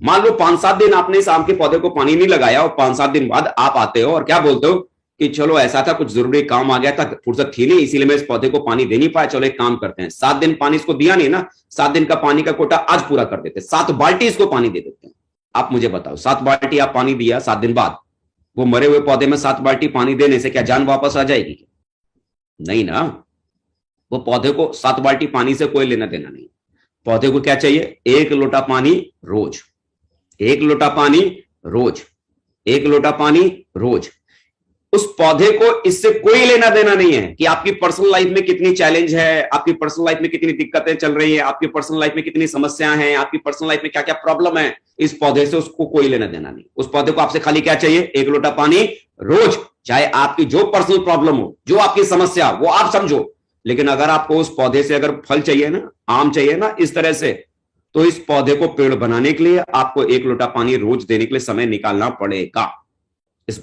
मान लो 5-7 दिन आपने इस आम के पौधे को पानी नहीं लगाया और 5-7 दिन बाद आप आते हो और क्या बोलते हो कि चलो ऐसा था, कुछ जरूरी काम आ गया था, फुर्सत थी नहीं, इसीलिए मैं इस पौधे को पानी दे नहीं पाया, चलो एक काम करते हैं, 7 दिन पानी इसको दिया नहीं ना, 7 दिन का पानी का कोटा आज पूरा कर देते, 7 बाल्टी इसको पानी दे देते हैं। आप मुझे बताओ, 7 बाल्टी आप पानी दिया 7 दिन बाद, वो मरे हुए पौधे में 7 बाल्टी पानी देने से क्या जान वापस आ जाएगी? नहीं ना। वो पौधे को 7 बाल्टी पानी से कोई लेना देना नहीं। पौधे को क्या चाहिए? 1 लोटा पानी रोज, 1 लोटा पानी रोज, 1 लोटा पानी रोज। उस पौधे को इससे कोई लेना देना नहीं है कि आपकी पर्सनल लाइफ में कितनी चैलेंज है, आपकी पर्सनल लाइफ में कितनी दिक्कतें चल रही है, आपकी पर्सनल लाइफ में कितनी समस्याएं हैं, आपकी पर्सनल लाइफ में क्या क्या प्रॉब्लम है। इस पौधे से उसको कोई लेना देना नहीं। उस पौधे को आपसे खाली क्या चाहिए? 1 लोटा पानी रोज। चाहे आपकी जो पर्सनल प्रॉब्लम हो, जो आपकी समस्या, वो आप समझो, लेकिन अगर आपको उस पौधे से अगर फल चाहिए ना, आम चाहिए ना इस तरह से, तो इस पौधे को पेड़ बनाने के लिए आपको 1 लोटा पानी रोज देने के लिए समय निकालना पड़ेगा। इस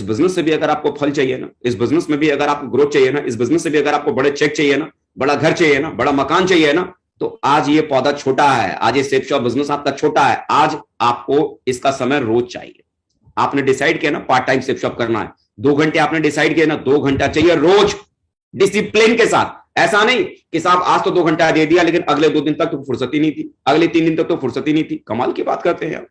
बिजनेस से भी अगर आपको फल चाहिए ना, इस बिजनेस में भी अगर आपको ग्रोथ चाहिए ना, इस बिजनेस से भी अगर आपको बड़े चेक चाहिए ना, बड़ा घर चाहिए ना, बड़ा मकान चाहिए ना, तो आज ये पौधा छोटा है, आज ये सेफ शॉप बिजनेस आपका छोटा है, आज आपको इसका समय रोज चाहिए। आपने डिसाइड किया ना पार्ट टाइम सेफ शॉप करना है, 2 घंटे आपने डिसाइड किया ना, 2 घंटा चाहिए रोज, डिसिप्लिन के साथ। ऐसा नहीं कि साहब आज तो 2 घंटा दे दिया लेकिन अगले 2 दिन तक तो फुर्सत ही नहीं थी, अगले 3 दिन तक तो फुर्सत ही नहीं थी। कमाल की बात करते हैं यार।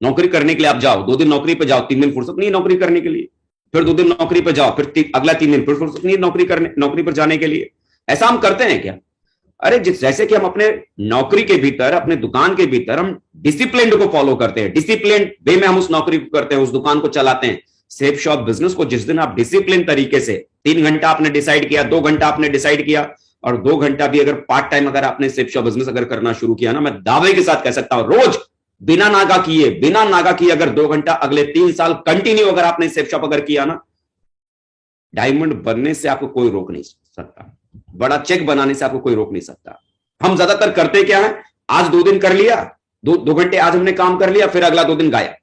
नौकरी करने के लिए आप जाओ, 2 दिन नौकरी पे जाओ, 3 दिन फुर्सत नहीं नौकरी करने के लिए, फिर 2 दिन नौकरी पे जाओ, फिर अगला 3 दिन फिर फुर्सत नहीं नौकरी पर जाने के लिए। ऐसा हम करते हैं क्या? अरे जैसे कि हम अपने नौकरी के भीतर, अपने दुकान के भीतर हम डिसिप्लिन को फॉलो करते हैं, डिसिप्लिन वे में हम उस नौकरी को करते हैं, उस दुकान को चलाते हैं। सेफ शॉप बिजनेस को जिस दिन आप डिसिप्लिन तरीके से 3 घंटा आपने डिसाइड किया, 2 घंटा आपने डिसाइड किया, और 2 घंटा भी अगर पार्ट टाइम अगर आपने सेफ शॉप बिजनेस अगर करना शुरू किया ना, मैं दावे के साथ कह सकता हूं रोज बिना नागा किए अगर 2 घंटा अगले 3 साल कंटिन्यू अगर आपने सेफ शॉप अगर किया ना, डायमंड बनने से आपको कोई रोक नहीं सकता, बड़ा चेक बनाने से आपको कोई रोक नहीं सकता। हम ज्यादातर करते क्या है, आज 2 दिन कर लिया, 2 घंटे आज हमने काम कर लिया, फिर अगला 2 दिन गायब,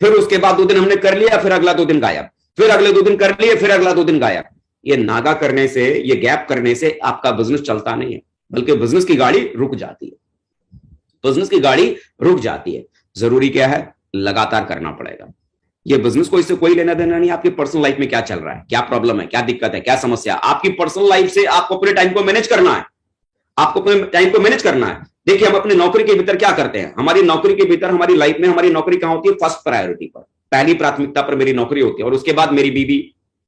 फिर उसके बाद 2 दिन हमने कर लिया, फिर अगला 2 दिन गायब, फिर अगले 2 दिन कर लिए, फिर अगला 2 दिन गायब। ये नागा करने से, ये गैप करने से आपका बिजनेस चलता नहीं है, बल्कि बिजनेस की गाड़ी रुक जाती है, बिजनेस की गाड़ी रुक जाती है। जरूरी क्या है, लगातार करना पड़ेगा। ये बिजनेस को इससे कोई लेना देना नहीं, आपकी पर्सनल लाइफ में क्या चल रहा है, क्या प्रॉब्लम है, क्या दिक्कत है, क्या समस्या, आपकी पर्सनल लाइफ से आपको अपने टाइम को मैनेज करना है, आपको अपने टाइम को मैनेज करना है। देखिए हम अपने नौकरी के भीतर क्या करते हैं, हमारी नौकरी के भीतर, हमारी लाइफ में हमारी नौकरी कहां होती है, फर्स्ट प्रायोरिटी पर, पहली प्राथमिकता पर मेरी नौकरी होती है, और उसके बाद मेरी बीवी,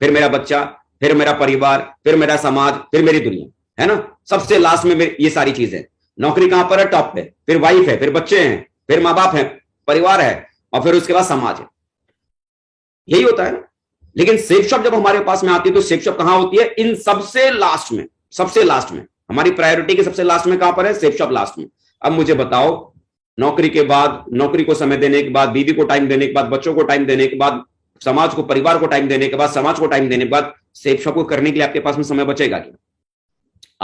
फिर मेरा बच्चा, फिर मेरा परिवार, फिर मेरा समाज, फिर मेरी दुनिया, है ना। सबसे लास्ट में ये सारी चीजें, नौकरी कहां पर है, टॉप पे, फिर वाइफ है, फिर बच्चे हैं, फिर माँ बाप है, परिवार है, और फिर उसके बाद समाज है। यही होता है ना। लेकिन सेफ शॉप जब हमारे पास में आती है तो सेफ शॉप कहां होती है, इन सबसे लास्ट में, सबसे लास्ट में, हमारी प्रायोरिटी के सबसे लास्ट में कहां पर है, सेफ शॉप लास्ट में। अब मुझे बताओ, नौकरी के बाद, नौकरी को समय देने के बाद, बीवी को टाइम देने के बाद, बच्चों को टाइम देने के बाद, समाज को, परिवार को टाइम देने के बाद, समाज को टाइम देने के बाद, सेफ शॉप को करने के लिए आपके पास में समय बचेगा क्या?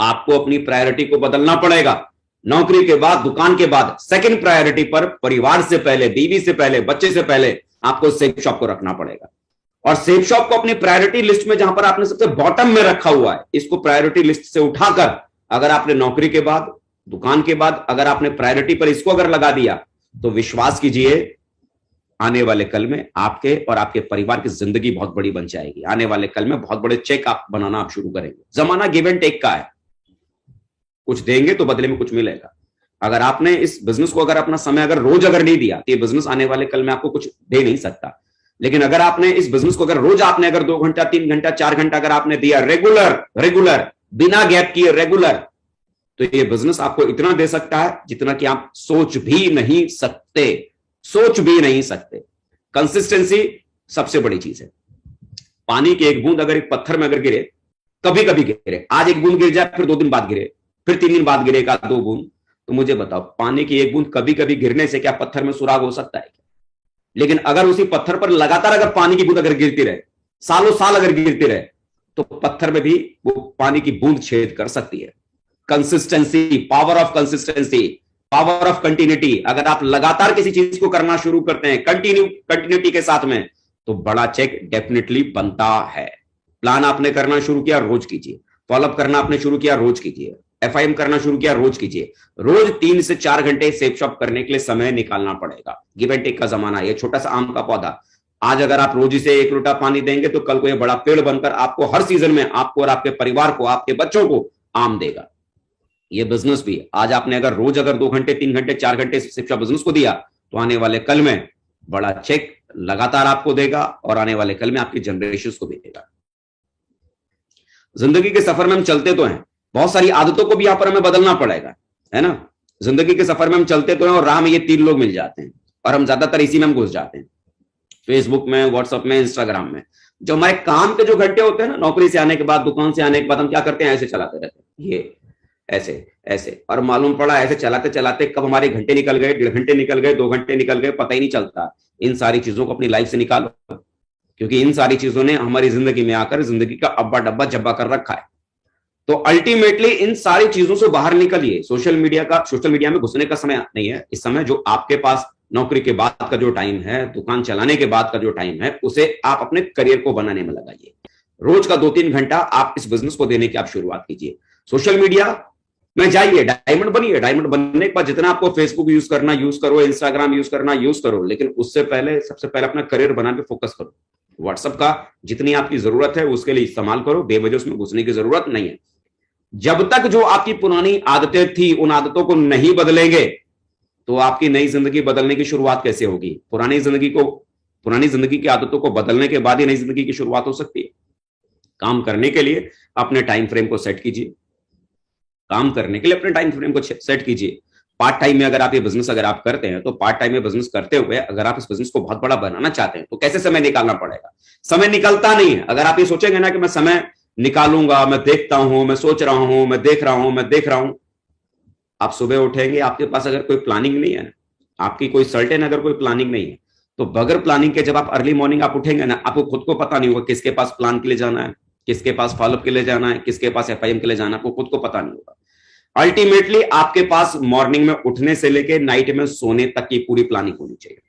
आपको अपनी प्रायोरिटी को बदलना पड़ेगा। नौकरी के बाद, दुकान के बाद, सेकंड प्रायोरिटी पर परिवार से पहले, बीवी से पहले, बच्चे से पहले आपको सेफ शॉप को रखना पड़ेगा। और सेफ शॉप को अपनी प्रायोरिटी लिस्ट में, जहां पर आपने सबसे बॉटम में रखा हुआ है, इसको प्रायोरिटी लिस्ट से उठाकर अगर आपने नौकरी के बाद, दुकान के बाद अगर आपने प्रायोरिटी पर इसको अगर लगा दिया, तो विश्वास कीजिए आने वाले कल में आपके और आपके परिवार की जिंदगी बहुत बड़ी बन जाएगी। आने वाले कल में बहुत बड़े चेक आप बनाना आप शुरू करेंगे। जमाना गिव एंड टेक का है, कुछ देंगे तो बदले में कुछ मिलेगा। अगर आपने इस बिजनेस को अगर अपना समय अगर रोज अगर नहीं दिया, तो ये बिजनेस आने वाले कल में आपको कुछ दे नहीं सकता। लेकिन अगर आपने इस बिजनेस को अगर रोज आपने अगर 2 घंटा, 3 घंटा, 4 घंटा अगर आपने दिया, रेगुलर बिना गैप किए रेगुलर, तो ये बिजनेस आपको इतना दे सकता है जितना कि आप सोच भी नहीं सकते, सोच भी नहीं सकते। कंसिस्टेंसी सबसे बड़ी चीज है। पानी की एक बूंद अगर एक पत्थर में अगर गिरे, कभी कभी गिरे, आज एक बूंद गिर जाए, फिर 2 दिन बाद गिरे, फिर 3 दिन बाद गिरेगा 2 बूंद, तो मुझे बताओ पानी की एक बूंद कभी कभी गिरने से क्या पत्थर में सुराग हो सकता है? लेकिन अगर उसी पत्थर पर लगातार अगर पानी की बूंद अगर गिरती रहे, सालों साल अगर गिरती रहे, तो पत्थर में भी वो पानी की बूंद छेद कर सकती है। Consistency, power of consistency, power of continuity. अगर आप लगातार किसी चीज को करना शुरू करते हैं कंटिन्यूटी के साथ में, तो बड़ा चेक डेफिनेटली बनता है। प्लान आपने करना शुरू किया, रोज कीजिए। फॉलोअप करना आपने शुरू किया, रोज कीजिए। एफआईएम करना शुरू किया, रोज कीजिए। रोज 3 से 4 घंटे सेफ शॉप करने के लिए समय निकालना पड़ेगा। गिव एंड टेक का जमाना है। ये छोटा सा आम का पौधा, आज अगर आप रोज इसे 1 लोटा पानी देंगे, तो कल को ये बड़ा पेड़ बनकर आपको हर सीजन में, आपको और आपके परिवार को, आपके बच्चों को आम देगा। ये बिजनेस भी, आज आपने अगर रोज अगर 2 घंटे, 3 घंटे, 4 घंटे सेफ शॉप बिजनेस को दिया, तो आने वाले कल में बड़ा चेक लगातार आपको देगा, और आने वाले कल में आपकी जनरेशन को भी देगा। जिंदगी के सफर में हम चलते तो हैं, बहुत सारी आदतों को भी यहां पर हमें बदलना पड़ेगा, है ना। जिंदगी के सफर में हम चलते तो हैं, और राह में ये 3 लोग मिल जाते हैं, और हम ज्यादातर इसी में हम घुस जाते हैं, फेसबुक में, व्हाट्सएप में, इंस्टाग्राम में। जो हमारे काम के जो घंटे होते हैं ना, नौकरी से आने के बाद, दुकान से आने के बाद, हम क्या करते हैं, ऐसे चलाते रहते हैं, ये ऐसे ऐसे, और मालूम पड़ा ऐसे चलाते चलाते कब हमारे घंटे निकल गए, 1.5 घंटे निकल गए, 2 घंटे निकल गए, पता ही नहीं चलता। इन सारी चीजों को अपनी लाइफ से निकालो, क्योंकि इन सारी चीजों ने हमारी जिंदगी में आकर जिंदगी का अब्बा डब्बा जब्बा कर रखा है। तो अल्टीमेटली इन सारी चीजों से बाहर निकलिए। सोशल मीडिया में घुसने का समय नहीं है। इस समय जो आपके पास नौकरी के बाद का जो टाइम है, दुकान चलाने के बाद का जो टाइम है, उसे आप अपने करियर को बनाने में लगाइए। रोज का 2-3 घंटा आप इस बिजनेस को देने की आप शुरुआत कीजिए। सोशल मीडिया में जाइए, डायमंड बनिए। डायमंड बनने के बाद जितना आपको फेसबुक यूज करना यूज करो, इंस्टाग्राम यूज करना यूज करो, लेकिन उससे पहले, सबसे पहले अपना करियर बनाने पे फोकस करो। व्हाट्सएप का जितनी आपकी जरूरत है उसके लिए इस्तेमाल करो, बेवजह उसमें घुसने की जरूरत नहीं है। जब तक जो आपकी पुरानी आदतें थी, उन आदतों को नहीं बदलेंगे, तो आपकी नई जिंदगी बदलने की शुरुआत कैसे होगी? पुरानी जिंदगी की आदतों को बदलने के बाद ही नई जिंदगी की शुरुआत हो सकती है। काम करने के लिए अपने टाइम फ्रेम को सेट कीजिए। काम करने के लिए अपने टाइम फ्रेम को सेट कीजिए। पार्ट टाइम में अगर आप ये बिजनेस अगर आप करते हैं तो पार्ट टाइम में बिजनेस करते हुए अगर आप इस बिजनेस को बहुत बड़ा बनाना चाहते हैं तो कैसे समय निकालना पड़ेगा। समय निकलता नहीं है। अगर आप ये सोचेंगे ना कि मैं समय निकालूंगा, मैं देखता हूं, मैं सोच रहा हूं, मैं देख रहा हूं, मैं देख रहा हूं, आप सुबह उठेंगे, आपके पास अगर कोई प्लानिंग नहीं है, आपकी कोई सर्टेन अगर कोई प्लानिंग नहीं है, तो बगैर प्लानिंग के जब आप अर्ली मॉर्निंग आप उठेंगे ना, आपको खुद को पता नहीं होगा किसके पास प्लान के लिए जाना है, किसके पास फॉलोअप के लिए जाना है, किसके पास एफआईएम के लिए जाना है, आपको खुद को पता नहीं होगा। अल्टीमेटली आपके पास मॉर्निंग में उठने से लेके नाइट में सोने तक की पूरी प्लानिंग होनी चाहिए।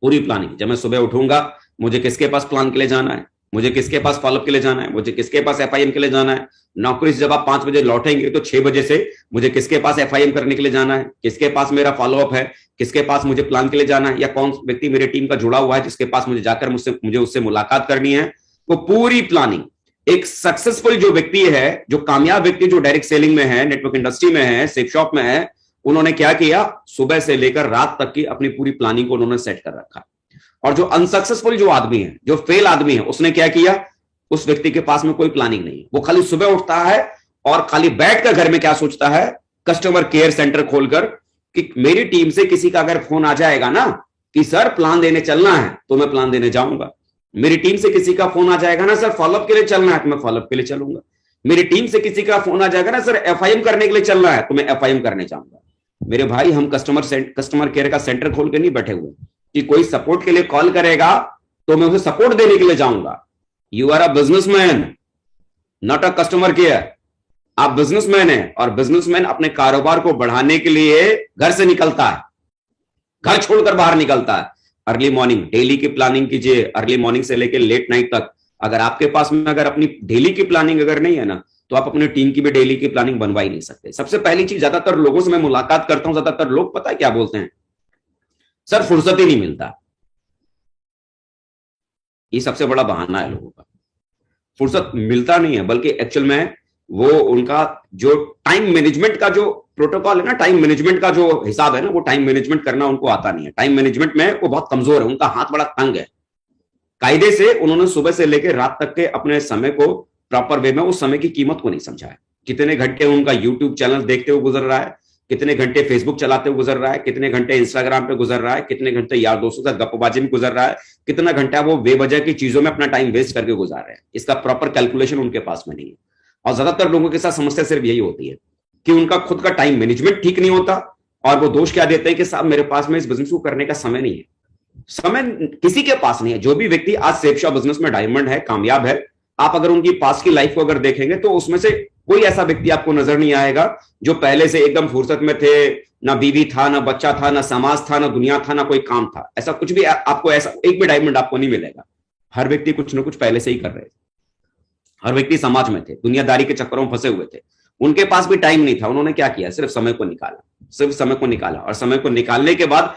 पूरी प्लानिंग, जब मैं सुबह उठूंगा मुझे किसके पास प्लान के लिए जाना है, मुझे किसके पास फॉलोअप के लिए जाना है, मुझे किसके पास एफआईएम के लिए जाना है। नौकरी से जब आप 5 बजे लौटेंगे तो 6 बजे से मुझे किसके पास एफआईएम करने के लिए जाना है, किसके पास मेरा फॉलोअप है, किसके पास मुझे प्लान के लिए जाना है, या कौन व्यक्ति मेरे टीम का जुड़ा हुआ है जिसके पास मुझे जाकर मुझे उससे मुलाकात करनी है। वो पूरी प्लानिंग एक सक्सेसफुल जो व्यक्ति है, जो कामयाब व्यक्ति, जो डायरेक्ट सेलिंग में है, नेटवर्क इंडस्ट्री में है, सेफ शॉप में है, उन्होंने क्या किया, सुबह से लेकर रात तक की अपनी पूरी प्लानिंग को उन्होंने सेट कर रखा। और जो अनसक्सेसफुल जो आदमी है, जो फेल आदमी है, उसने क्या किया, उस व्यक्ति के पास में कोई प्लानिंग नहीं है। वो खाली सुबह उठता है और खाली बैठकर घर में क्या सोचता है, कस्टमर केयर सेंटर खोलकर कि मेरी टीम से किसी का अगर फोन आ जाएगा ना कि सर प्लान देने चलना है तो मैं प्लान देने जाऊंगा। मेरी टीम से किसी का फोन आ जाएगा ना सर फॉलोअप के लिए चलना है तो मैं फॉलोअप के लिए चलूंगा। मेरी टीम से किसी का फोन आ जाएगा ना सर एफआईएम करने के लिए चलना है तो मैं एफआईएम करने जाऊंगा। मेरे भाई, हम कस्टमर केयर का सेंटर खोल के नहीं बैठे हुए कि कोई सपोर्ट के लिए कॉल करेगा तो मैं उसे सपोर्ट देने के लिए जाऊंगा। You are a businessman, not a customer care. आप बिजनेसमैन हैं और बिजनेसमैन अपने कारोबार को बढ़ाने के लिए घर से निकलता है, घर छोड़कर बाहर निकलता है। अर्ली मॉर्निंग डेली की प्लानिंग कीजिए, अर्ली मॉर्निंग से लेकर लेट नाइट तक। अगर आपके पास में अगर अपनी डेली की प्लानिंग अगर नहीं है ना, तो आप अपनी टीम की भी डेली की प्लानिंग बनवा ही नहीं सकते। सबसे पहली चीज, ज्यादातर लोगों से मैं मुलाकात करता हूं, ज्यादातर लोग पता है क्या बोलते हैं, सर फुर्सत ही नहीं मिलता। ये सबसे बड़ा बहाना है लोगों का। फुर्सत मिलता नहीं है, बल्कि एक्चुअल में वो उनका जो टाइम मैनेजमेंट का जो प्रोटोकॉल है ना, टाइम मैनेजमेंट का जो हिसाब है ना, वो टाइम मैनेजमेंट करना उनको आता नहीं है। टाइम मैनेजमेंट में वो बहुत कमजोर है, उनका हाथ बड़ा तंग है। कायदे से उन्होंने सुबह से लेकर रात तक के अपने समय को प्रॉपर वे में, उस समय की कीमत को नहीं समझा है। कितने घंटे उनका यूट्यूब चैनल देखते हुए गुजर रहा है, कितने घंटे फेसबुक चलाते हुए गुजर रहा है, कितने घंटे इंस्टाग्राम पे गुजर रहा है, कितने घंटे यार दोस्तों के साथ गप्पबाजी में गुजर रहा है, कितना घंटा वो बेवजह की चीजों में अपना टाइम वेस्ट करके गुजार रहे हैं। इसका प्रॉपर कैलकुलेशन उनके पास में नहीं है। और ज्यादातर लोगों के साथ समस्या सिर्फ यही होती है कि उनका खुद का टाइम मैनेजमेंट ठीक नहीं होता, और वो दोष क्या देते हैं कि साहब मेरे पास में इस बिजनेस को करने का समय नहीं है। समय किसी के पास नहीं है। जो भी व्यक्ति आज सेफ शॉप बिजनेस में डायमंड है, कामयाब है, आप अगर उनकी पास की लाइफ को अगर देखेंगे तो उसमें से कोई ऐसा व्यक्ति आपको नजर नहीं आएगा जो पहले से एकदम फुर्सत में थे, ना बीवी था, ना बच्चा था, ना समाज था, ना दुनिया था, ना कोई काम था। ऐसा कुछ भी आपको, ऐसा एक भी डायमंड आपको नहीं मिलेगा। हर व्यक्ति कुछ ना कुछ पहले से ही कर रहे थे। हर व्यक्ति समाज में थे, दुनियादारी के चक्करों में फंसे हुए थे। उनके पास भी टाइम नहीं था। उन्होंने क्या किया, सिर्फ समय को निकाला, सिर्फ समय को निकाला। और समय को निकालने के बाद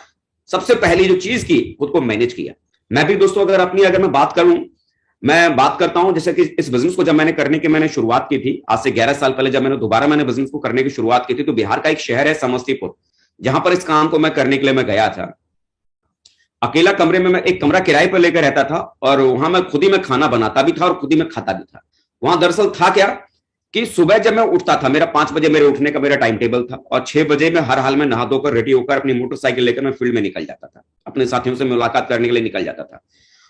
सबसे पहली जो चीज की, खुद को मैनेज किया। मैं भी दोस्तों अगर मैं बात करूं, मैं बात करता हूं जैसे कि इस बिजनेस को जब मैंने शुरुआत की थी आज से 11 साल पहले, जब मैंने दोबारा बिजनेस को करने की शुरुआत की थी, तो बिहार का एक शहर है समस्तीपुर, जहां पर इस काम को मैं करने के लिए मैं गया था। अकेला कमरे में मैं एक कमरा किराए पर लेकर रहता था और वहां मैं खुद ही मैं खाना बनाता भी था और खुद ही मैं खाता भी था। वहां दरअसल था क्या कि सुबह जब मैं उठता था, मेरा 5 बजे मेरे उठने का मेरा टाइम टेबल था, और 6 बजे मैं हर हाल में नहा धोकर रेडी होकर अपनी मोटरसाइकिल लेकर मैं फील्ड में निकल जाता था, अपने साथियों से मुलाकात करने के लिए निकल जाता था।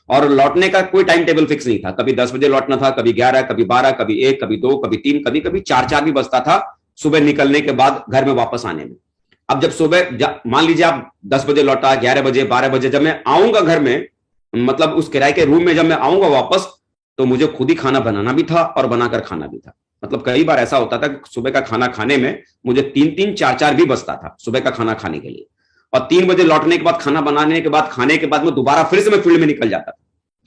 और लौटने का कोई टाइम टेबल फिक्स नहीं था। कभी 10 बजे लौटना था, कभी 11, कभी 12, कभी 1, कभी 2, कभी 3, कभी कभी 4 भी बजता था सुबह निकलने के बाद घर में वापस आने में। अब जब सुबह मान लीजिए आप 10 बजे लौटा, 11 बजे, 12 बजे जब मैं आऊंगा घर में, मतलब उस किराए के रूम में जब मैं आऊंगा वापस, तो मुझे खुद ही खाना बनाना भी था और बनाकर खाना भी था। मतलब कई बार ऐसा होता था कि सुबह का खाना खाने में मुझे 3-3, 4 भी बजता था सुबह का खाना खाने के लिए। और 3 बजे लौटने के बाद, खाना बनाने के बाद, खाने के बाद में दोबारा फिर से मैं फील्ड में निकल जाता था।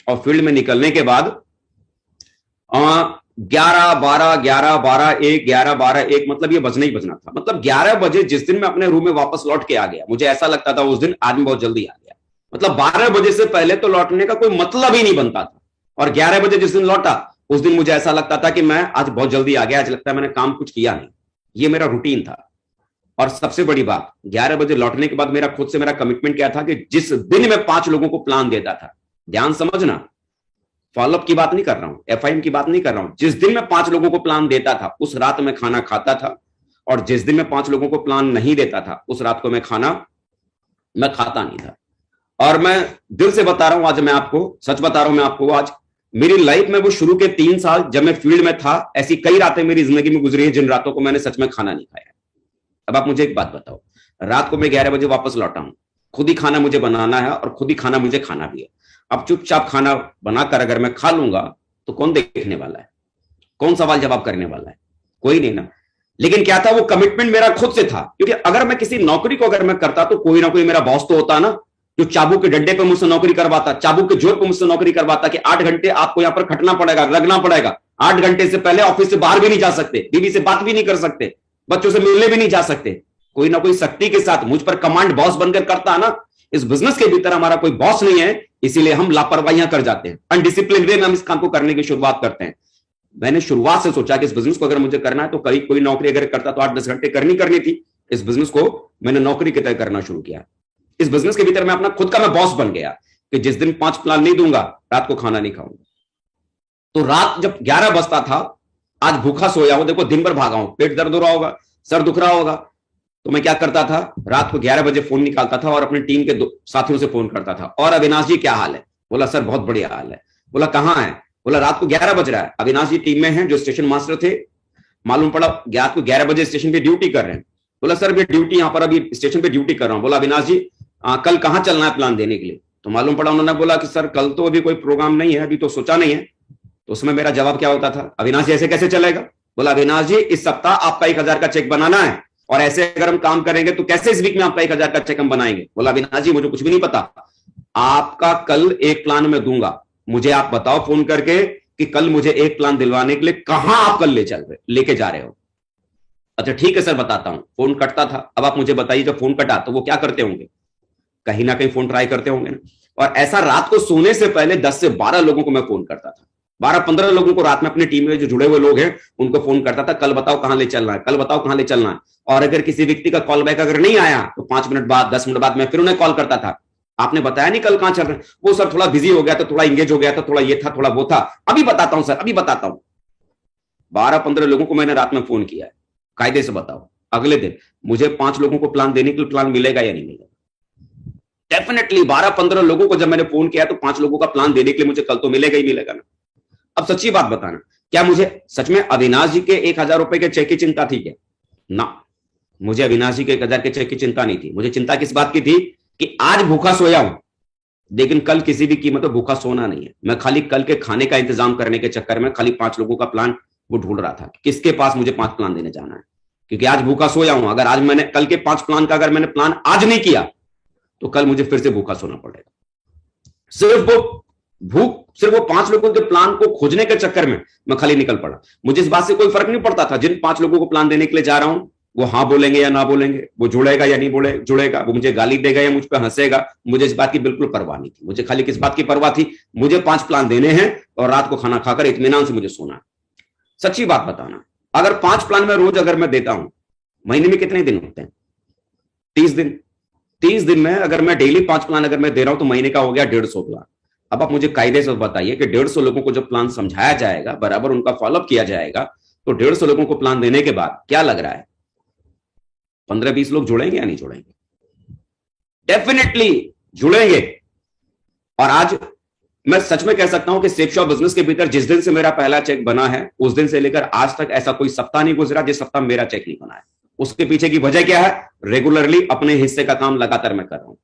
और फील्ड में निकलने के बाद 11, 12, 11, 12, 1, 11, 12, 1, मतलब ये बजना ही बजना था। मतलब 11 बजे जिस दिन मैं अपने रूम में वापस लौट के आ गया, मुझे ऐसा लगता था उस दिन आदमी बहुत जल्दी आ गया। मतलब 12 बजे से पहले तो लौटने का कोई मतलब ही नहीं बनता था। और 11 बजे जिस दिन लौटा, उस दिन मुझे ऐसा लगता था कि मैं आज बहुत जल्दी आ गया, आज लगता है मैंने काम कुछ किया नहीं। ये मेरा रूटीन था। और सबसे बड़ी बात, 11 बजे लौटने के बाद मेरा खुद से मेरा कमिटमेंट क्या था कि जिस दिन मैं 5 लोगों को प्लान देता था, ध्यान समझना, फॉलोअप की बात नहीं कर रहा हूं, एफआईएम की बात नहीं कर रहा हूं, जिस दिन मैं 5 लोगों को प्लान देता था, उस रात मैं खाना खाता था और जिस दिन मैं 5 लोगों को प्लान नहीं देता था, उस रात को मैं खाता नहीं था। और मैं दिल से बता रहा हूं, आज मैं आपको सच बता रहा हूं, मैं आपको आज मेरी लाइफ में वो शुरू के 3 साल जब मैं फील्ड में था, ऐसी कई रातें मेरी जिंदगी में गुजरी है जिन रातों को मैंने सच में खाना नहीं खाया। अब आप मुझे एक बात बताओ, रात को मैं 11 बजे वापस लौटा हूं, खुद ही खाना मुझे बनाना है और खुद ही खाना मुझे खाना भी है। अब चुपचाप खाना बनाकर अगर मैं खा लूंगा तो कौन देखने वाला है, कौन सवाल जवाब करने वाला है? कोई नहीं ना। लेकिन क्या था, वो कमिटमेंट मेरा खुद से था, क्योंकि अगर मैं किसी नौकरी को अगर मैं करता तो कोई ना कोई मेरा बॉस तो होता ना, जो चाबुक के डंडे पे मुझसे नौकरी करवाता, चाबुक के जोर पे मुझसे नौकरी करवाता कि 8 घंटे आपको यहां पर खटना पड़ेगा, लगना पड़ेगा। 8 घंटे से पहले ऑफिस से बाहर भी नहीं जा सकते, बीवी से बात भी नहीं कर सकते, बच्चों से मिलने भी नहीं जा सकते। कोई ना कोई शक्ति के साथ मुझ पर कमांड बॉस बनकर करता है ना। इस बिजनेस के भीतर हमारा कोई बॉस नहीं है, इसीलिए हम लापरवाहियां कर जाते हैं, अनडिसिप्लिन वे में हम इस काम को करने की शुरुआत करते हैं। मैंने शुरुआत से सोचा कि इस बिजनेस को अगर मुझे करना है तो कोई नौकरी अगर करता तो 8-10 घंटे करनी थी। इस बिजनेस को मैंने नौकरी की तरह करना शुरू किया। इस बिजनेस के भीतर मैं अपना खुद का मैं बॉस बन गया कि जिस दिन 5 प्लान नहीं दूंगा, रात को खाना नहीं खाऊंगा। तो रात जब 11 बजता था, आज भूखा सोया हूं, देखो दिन भर भागा हूं, पेट दर्द हो रहा होगा, सर दुख रहा होगा, तो मैं क्या करता था, रात को 11 बजे फोन निकालता था और अपनी टीम के साथियों से फोन करता था, और अविनाश जी क्या हाल है? बोला सर बहुत बढ़िया हाल है। बोला कहां है? बोला रात को 11 बज रहा है, अविनाश जी टीम में हैं जो स्टेशन मास्टर थे, मालूम पड़ा रात को 11 बजे स्टेशन पे ड्यूटी कर रहे हैं। बोला सर मैं ड्यूटी यहां पर अभी स्टेशन पे ड्यूटी कर रहा हूं। बोला अविनाश जी कल कहां चलना है प्लान देने के लिए? तो मालूम पड़ा उन्होंने बोला कि सर कल तो अभी कोई प्रोग्राम नहीं है, अभी तो सोचा नहीं है। तो उसमें मेरा जवाब क्या होता था, अविनाश जी ऐसे कैसे चलेगा? बोला अविनाश जी इस सप्ताह आपका 1000 का चेक बनाना है, और ऐसे अगर हम काम करेंगे तो कैसे इस वीक में आपका 1000 का चेक हम बनाएंगे? बोला अविनाश जी मुझे कुछ भी नहीं पता, आपका कल एक प्लान मैं दूंगा, मुझे आप बताओ फोन करके कि कल मुझे एक प्लान दिलवाने के लिए कहां आप कल लेके जा रहे हो। अच्छा ठीक है सर बताता हूं। फोन कटता था। अब आप मुझे बताइए जब फोन कटा तो वो क्या करते होंगे, कहीं ना कहीं फोन ट्राई करते होंगे ना। और ऐसा रात को सोने से पहले 10 से 12 लोगों को मैं फोन करता था, 12-15 लोगों को रात में अपनी टीम में जो जुड़े हुए लोग हैं उनको फोन करता था, कल बताओ कहां ले चलना है, कल बताओ कहां ले चलना है। और अगर किसी व्यक्ति का कॉल बैक अगर नहीं आया तो 5 मिनट बाद 10 मिनट बाद मैं फिर उन्हें कॉल करता था, आपने बताया नहीं कल कहां चल रहे हैं? वो सर थोड़ा बिजी हो गया था, थोड़ा इंगेज हो गया था, थोड़ा ये था थोड़ा वो था, अभी बताता हूं सर अभी बताता हूं। 12-15 लोगों को मैंने रात में फोन किया है। कायदे से बताओ अगले दिन मुझे 5 लोगों को प्लान देने के लिए प्लान मिलेगा या नहीं मिलेगा? डेफिनेटली 12-15 लोगों को जब मैंने फोन किया तो 5 लोगों का प्लान देने के लिए मुझे कल तो मिलेगा ही मिलेगा ना। अब सच्ची बात बताना, क्या मुझे सच में अविनाश जी के 1000 रुपए के चेक की चिंता थी क्या? ना, मुझे अविनाश जी के 1000 के चेक की चिंता नहीं थी। मुझे चिंता किस बात की थी कि आज भूखा सोया हूं, लेकिन कल किसी भी कीमत पर भूखा सोना नहीं है। मैं खाली कल के खाने का इंतजाम करने के चक्कर में खाली 5 लोगों का प्लान वो ढूंढ रहा था, किसके पास मुझे 5 प्लान देने जाना है, क्योंकि आज भूखा सोया हूं। अगर आज मैंने कल के 5 प्लान का अगर मैंने प्लान आज नहीं किया तो कल मुझे फिर से भूखा सोना पड़ेगा। सिर्फ वो 5 लोगों के प्लान को खोजने के चक्कर में मैं खाली निकल पड़ा। मुझे इस बात से कोई फर्क नहीं पड़ता था जिन 5 लोगों को प्लान देने के लिए जा रहा हूं वो हाँ बोलेंगे या ना बोलेंगे, वो जुड़ेगा या नहीं जुड़ेगा, वो मुझे गाली देगा या मुझ पर हंसेगा, मुझे इस बात की बिल्कुल परवाह नहीं थी। मुझे खाली किस बात की परवाह थी, मुझे 5 प्लान देने हैं और रात को खाना खाकर इत्मीनान से मुझे सोना है। सच्ची बात बताना, अगर 5 प्लान में रोज अगर मैं देता हूं, महीने में कितने दिन होते हैं? 30 दिन। 30 दिन में अगर मैं डेली 5 प्लान अगर मैं दे रहा हूं तो महीने का हो गया 150 प्लान। अब आप मुझे कायदे से बताइए कि 150 लोगों को जब प्लान समझाया जाएगा, बराबर उनका फॉलोअप किया जाएगा, तो 150 लोगों को प्लान देने के बाद क्या लग रहा है, 15-20 लोग जुड़ेंगे या नहीं जुड़ेंगे? डेफिनेटली जुड़ेंगे। और आज मैं सच में कह सकता हूं कि सेफ शॉप बिजनेस के भीतर जिस दिन से मेरा पहला चेक बना है उस दिन से लेकर आज तक ऐसा कोई सप्ताह नहीं गुजरा जिस सप्ताह मेरा चेक नहीं बना है। उसके पीछे की वजह क्या है? रेगुलरली अपने हिस्से का काम लगातार मैं कर रहा हूं।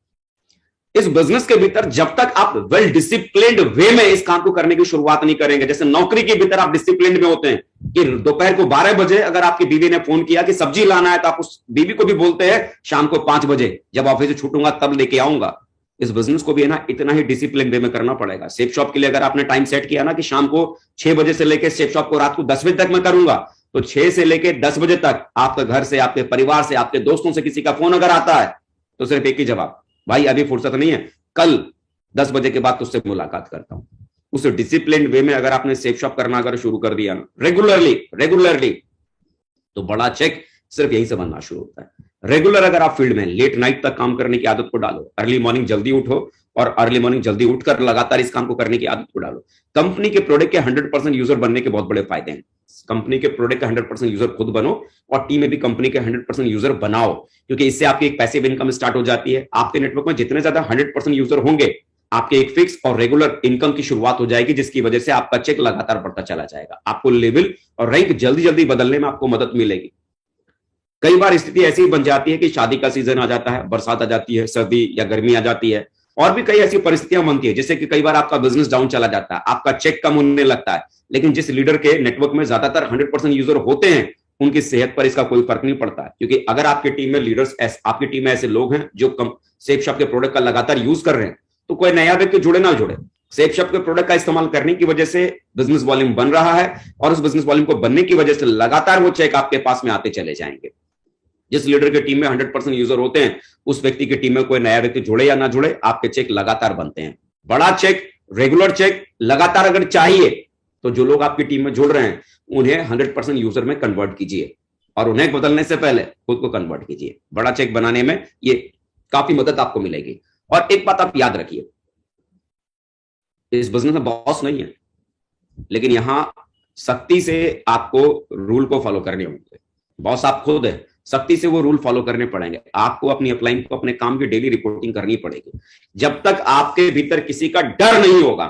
इस बिजनेस के भीतर जब तक आप वेल डिसिप्लिन्ड वे में इस काम को करने की शुरुआत नहीं करेंगे, जैसे नौकरी के भीतर आप डिसिप्लिन्ड में होते हैं कि दोपहर को 12 बजे अगर आपकी बीवी ने फोन किया कि सब्जी लाना है तो आप उस बीवी को भी बोलते हैं शाम को 5 बजे जब ऑफिस से छूटूंगा तब लेके आऊंगा। इस बिजनेस को भी है ना इतना ही डिसिप्लिन वे में करना पड़ेगा। सेफ शॉप के लिए अगर आपने टाइम सेट किया ना कि शाम को 6 बजे से लेकर सेफ शॉप को रात को 10 बजे तक मैं करूंगा, तो 6 से लेकर 10 बजे तक आपके घर से, आपके परिवार से, आपके दोस्तों से किसी का फोन अगर आता है तो सिर्फ एक ही जवाब, भाई अभी फुर्सत नहीं है, कल 10 बजे के बाद तुझसे मुलाकात करता हूं। उस डिसिप्लिन वे में अगर आपने सेफ शॉप करना अगर शुरू कर दिया ना रेगुलरली तो बड़ा चेक सिर्फ यहीं से बनना शुरू होता है। रेगुलर अगर आप फील्ड में लेट नाइट तक काम करने की आदत को डालो, अर्ली मॉर्निंग जल्दी उठो और अर्ली मॉर्निंग जल्दी उठकर लगातार इस काम को करने की आदत को डालो। कंपनी के प्रोडक्ट के 100% यूजर बनने के बहुत बड़े फायदे हैं। कंपनी के प्रोडक्ट का 100% यूजर खुद बनो और टीम में भी कंपनी के 100% यूजर बनाओ, क्योंकि इससे आपकी एक पैसिव इनकम स्टार्ट हो जाती है। आपके नेटवर्क में जितने ज्यादा 100% यूजर होंगे, आपके एक फिक्स और रेगुलर इनकम की शुरुआत हो जाएगी, जिसकी वजह से आपका चेक लगातार बढ़ता चला जाएगा। आपको लेवल और रैंक जल्दी जल्दी बदलने में आपको मदद मिलेगी। कई बार स्थिति ऐसी बन जाती है कि शादी का सीजन आ जाता है, बरसात आ जाती है, सर्दी या गर्मी आ जाती है, और भी कई ऐसी परिस्थितियां बनती है जिससे कि कई बार आपका बिजनेस डाउन चला जाता है, आपका चेक कम होने लगता है। लेकिन जिस लीडर के नेटवर्क में ज्यादातर 100% यूजर होते हैं, उनकी सेहत पर इसका कोई फर्क नहीं पड़ता है, क्योंकि अगर आपकी टीम में लीडर्स, आपकी टीम में ऐसे लोग हैं जो सेफ शॉप के प्रोडक्ट का लगातार यूज कर रहे हैं, तो कोई नया व्यक्ति जुड़े ना जुड़े, सेफ शॉप के प्रोडक्ट का इस्तेमाल करने की वजह से बिजनेस वॉल्यूम बन रहा है, और उस बिजनेस वॉल्यूम को बनने की वजह से लगातार वो चेक आपके पास में आते चले जाएंगे। जिस लीडर की टीम में 100% यूजर होते हैं, उस व्यक्ति की टीम में कोई नया व्यक्ति जुड़े या ना जुड़े, आपके चेक लगातार बनते हैं। बड़ा चेक, रेगुलर चेक लगातार अगर चाहिए, तो जो लोग आपकी टीम में जुड़ रहे हैं उन्हें 100% यूजर में कन्वर्ट कीजिए, और उन्हें बदलने से पहले खुद को कन्वर्ट कीजिए। बड़ा चेक बनाने में ये काफी मदद आपको मिलेगी। और एक बात आप याद रखिए, इस बिजनेस में बॉस नहीं है, लेकिन यहां सख्ती से आपको रूल को फॉलो करने होंगे। बॉस आप खुद है, सख्ती से वो रूल फॉलो करने पड़ेंगे। आपको अपनी अपलाइन को, अपने काम की डेली रिपोर्टिंग करनी पड़ेगी। जब तक आपके भीतर किसी का डर नहीं होगा,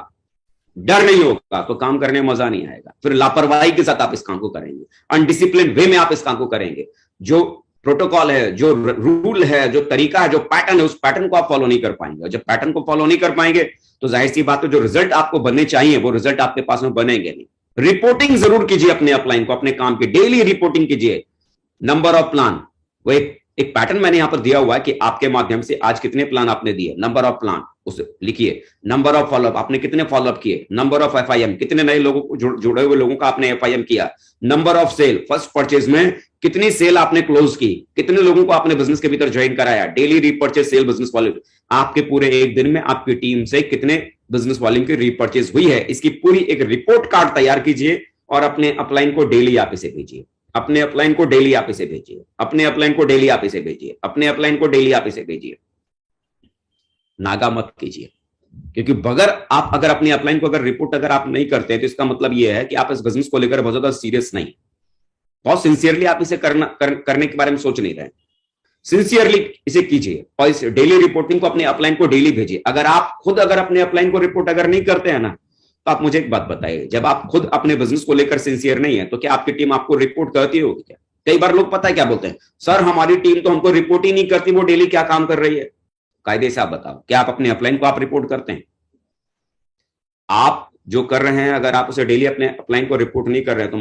तो काम करने में मजा नहीं आएगा। फिर लापरवाही के साथ आप इस काम को करेंगे, अनडिसिप्लिन वे में आप इस काम को करेंगे। जो प्रोटोकॉल है, जो रूल है, जो तरीका है, जो पैटर्न है, उस पैटर्न को आप फॉलो नहीं कर पाएंगे। और जब पैटर्न को फॉलो नहीं कर पाएंगे, तो जाहिर सी बात है, जो रिजल्ट आपको बनने चाहिए वो रिजल्ट आपके पास में बनेंगे नहीं। रिपोर्टिंग जरूर कीजिए अपने अपलाइन को, अपने काम की डेली रिपोर्टिंग कीजिए। नंबर ऑफ प्लान, वो एक पैटर्न मैंने यहां पर दिया हुआ है कि आपके माध्यम से आज कितने प्लान आपने दिए, नंबर ऑफ प्लान उसे लिखिए। नंबर ऑफ फॉलोअप, आपने कितने फॉलोअप किए। नंबर ऑफ एफआईएम, कितने नए लोगों को, जुड़े हुए लोगों का आपने एफआईएम किया। Number of sale, first purchase में कितनी सेल आपने क्लोज की, कितने लोगों को आपने बिजनेस के भीतर ज्वाइन कराया। Daily repurchase sale business volume, आपके पूरे एक दिन में आपकी टीम से कितने बिजनेस वॉल्यूम की रीपरचेज हुई है, इसकी पूरी एक रिपोर्ट कार्ड तैयार कीजिए और अपने अपलाइन को डेली आप इसे भेजिए। अपने अपलाइन को डेली आप इसे भेजिए, अपने अपलाइन को डेली आप इसे भेजिए, अपने अपलाइन को डेली आप इसे भेजिए। नागा मत कीजिए, क्योंकि अगर अपनी अपलाइन को अगर रिपोर्ट अगर आप नहीं करते हैं, तो इसका मतलब यह है कि आप इस बिजनेस को लेकर बहुत ज्यादा सीरियस नहीं, बहुत सिंसियरली आप इसे करने के बारे में सोच नहीं रहे। सिंसियरली इसे कीजिए और इस डेली रिपोर्टिंग को अपने अपलाइन को डेली भेजिए। अगर आप खुद अगर अपने अपलाइन को रिपोर्ट अगर नहीं करते हैं ना, तो आप मुझे एक बात बताइए, जब आप खुद अपने बिजनेस को लेकर सिंसियर नहीं है, तो क्या आपकी टीम आपको रिपोर्ट करती होगी क्या? कई बार लोग पता है क्या बोलते हैं, सर हमारी टीम तो हमको रिपोर्ट ही नहीं करती, वो डेली क्या काम कर रही है। कायदे से आप बताओ, क्या आप अपने अपलाइन को आप रिपोर्ट करते हैं? आप जो कर रहे हैं, अगर आप उसे डेली अपने अपलाइन को रिपोर्ट नहीं कर रहे हैं, तो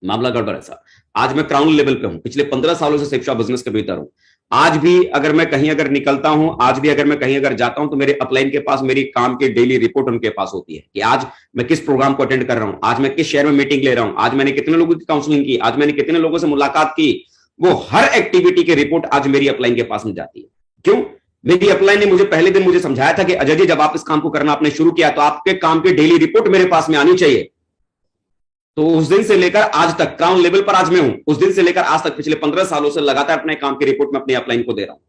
मामला गड़बड़ है सर। आज मैं क्राउन लेवल पे हूं, पिछले 15 सालों से सेफ शॉप बिजनेस के भीतर हूं। आज भी अगर मैं कहीं अगर निकलता हूं, आज भी अगर मैं कहीं अगर जाता हूं, तो मेरे अपलाइन के पास मेरी काम की डेली रिपोर्ट उनके पास होती है कि आज मैं किस प्रोग्राम को अटेंड कर रहा हूं, आज मैं किस शहर में मीटिंग ले रहा हूं, आज मैंने कितने लोगों की काउंसलिंग की, आज मैंने कितने लोगों से मुलाकात की। वो हर एक्टिविटी की रिपोर्ट आज मेरी अपलाइन के पास में जाती है। क्यों? मेरी अपलाइन ने मुझे पहले दिन मुझे समझाया था कि अजय जी, जब आप इस काम को करना आपने शुरू किया, तो आपके काम की डेली रिपोर्ट मेरे पास में आनी चाहिए। तो उस दिन से लेकर आज तक, क्राउन लेवल पर आज मैं हूं, उस दिन से लेकर आज तक पिछले 15 सालों से लगातार अपने काम की रिपोर्ट में अपने अपलाइन को दे रहा हूं।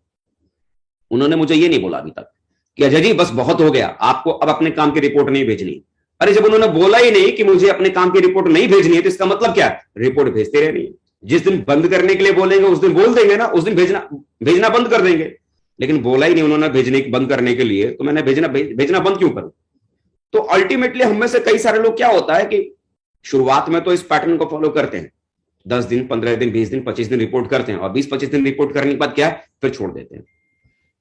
उन्होंने मुझे ये नहीं बोला अभी तक कि अजय जी बस बहुत हो गया, आपको अब अपने काम की रिपोर्ट नहीं भेजनी। अरे जब उन्होंने बोला ही नहीं कि मुझे अपने काम की रिपोर्ट नहीं भेजनी है, तो इसका मतलब क्या है? रिपोर्ट भेजते रहनी है। जिस दिन बंद करने के लिए बोलेंगे उस दिन बोल देंगे ना, उस दिन भेजना बंद कर देंगे। लेकिन बोला ही नहीं उन्होंने भेजने बंद करने के लिए, तो मैंने भेजना बंद क्यों करूं? तो अल्टीमेटली हम में से कई सारे लोग क्या होता है कि शुरुआत में तो इस पैटर्न को फॉलो करते हैं, 10 दिन, 15 दिन, 20 दिन, 25 दिन रिपोर्ट करते हैं, और 20-25 दिन रिपोर्ट करने के बाद क्या है, फिर छोड़ देते हैं।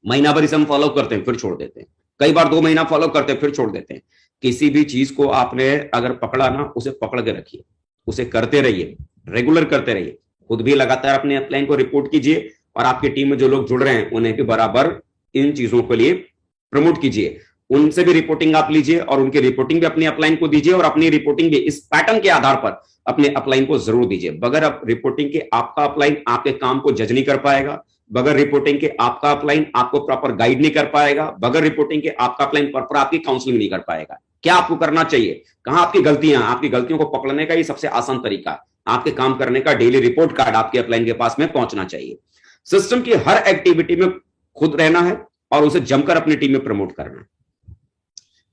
महीना भर इसे हम फॉलो करते हैं, फिर छोड़ देते हैं। कई बार 2 महीना फॉलो करते हैं, फिर छोड़ देते हैं। किसी भी चीज को आपने अगर पकड़ा ना, उसे पकड़ के रखिए, उसे करते रहिए, रेगुलर करते रहिए। खुद भी लगातार अपने अपलाइन को रिपोर्ट कीजिए, और आपकी टीम में जो लोग जुड़ रहे हैं उन्हें भी बराबर इन चीजों के लिए प्रमोट कीजिए। उनसे भी रिपोर्टिंग आप लीजिए, और उनकी रिपोर्टिंग भी अपनी अपलाइन को दीजिए, और अपनी रिपोर्टिंग भी इस पैटर्न के आधार पर अपने अपलाइन को जरूर दीजिए। बगैर अब रिपोर्टिंग के आपका अपलाइन आपके काम को जज नहीं कर पाएगा, बगैर रिपोर्टिंग के आपका अपलाइन आपको प्रॉपर गाइड नहीं कर पाएगा, बगैर रिपोर्टिंग के आपका अपलाइन प्रॉपर आपकी काउंसलिंग नहीं कर पाएगा। क्या आपको करना चाहिए, कहां आपकी गलतियां, आपकी गलतियों को पकड़ने का ये सबसे आसान तरीका, आपके काम करने का डेली रिपोर्ट कार्ड आपके अपलाइन के पास में पहुंचना चाहिए। सिस्टम की हर एक्टिविटी में खुद रहना है और उसे जमकर अपनी टीम में प्रमोट करना है।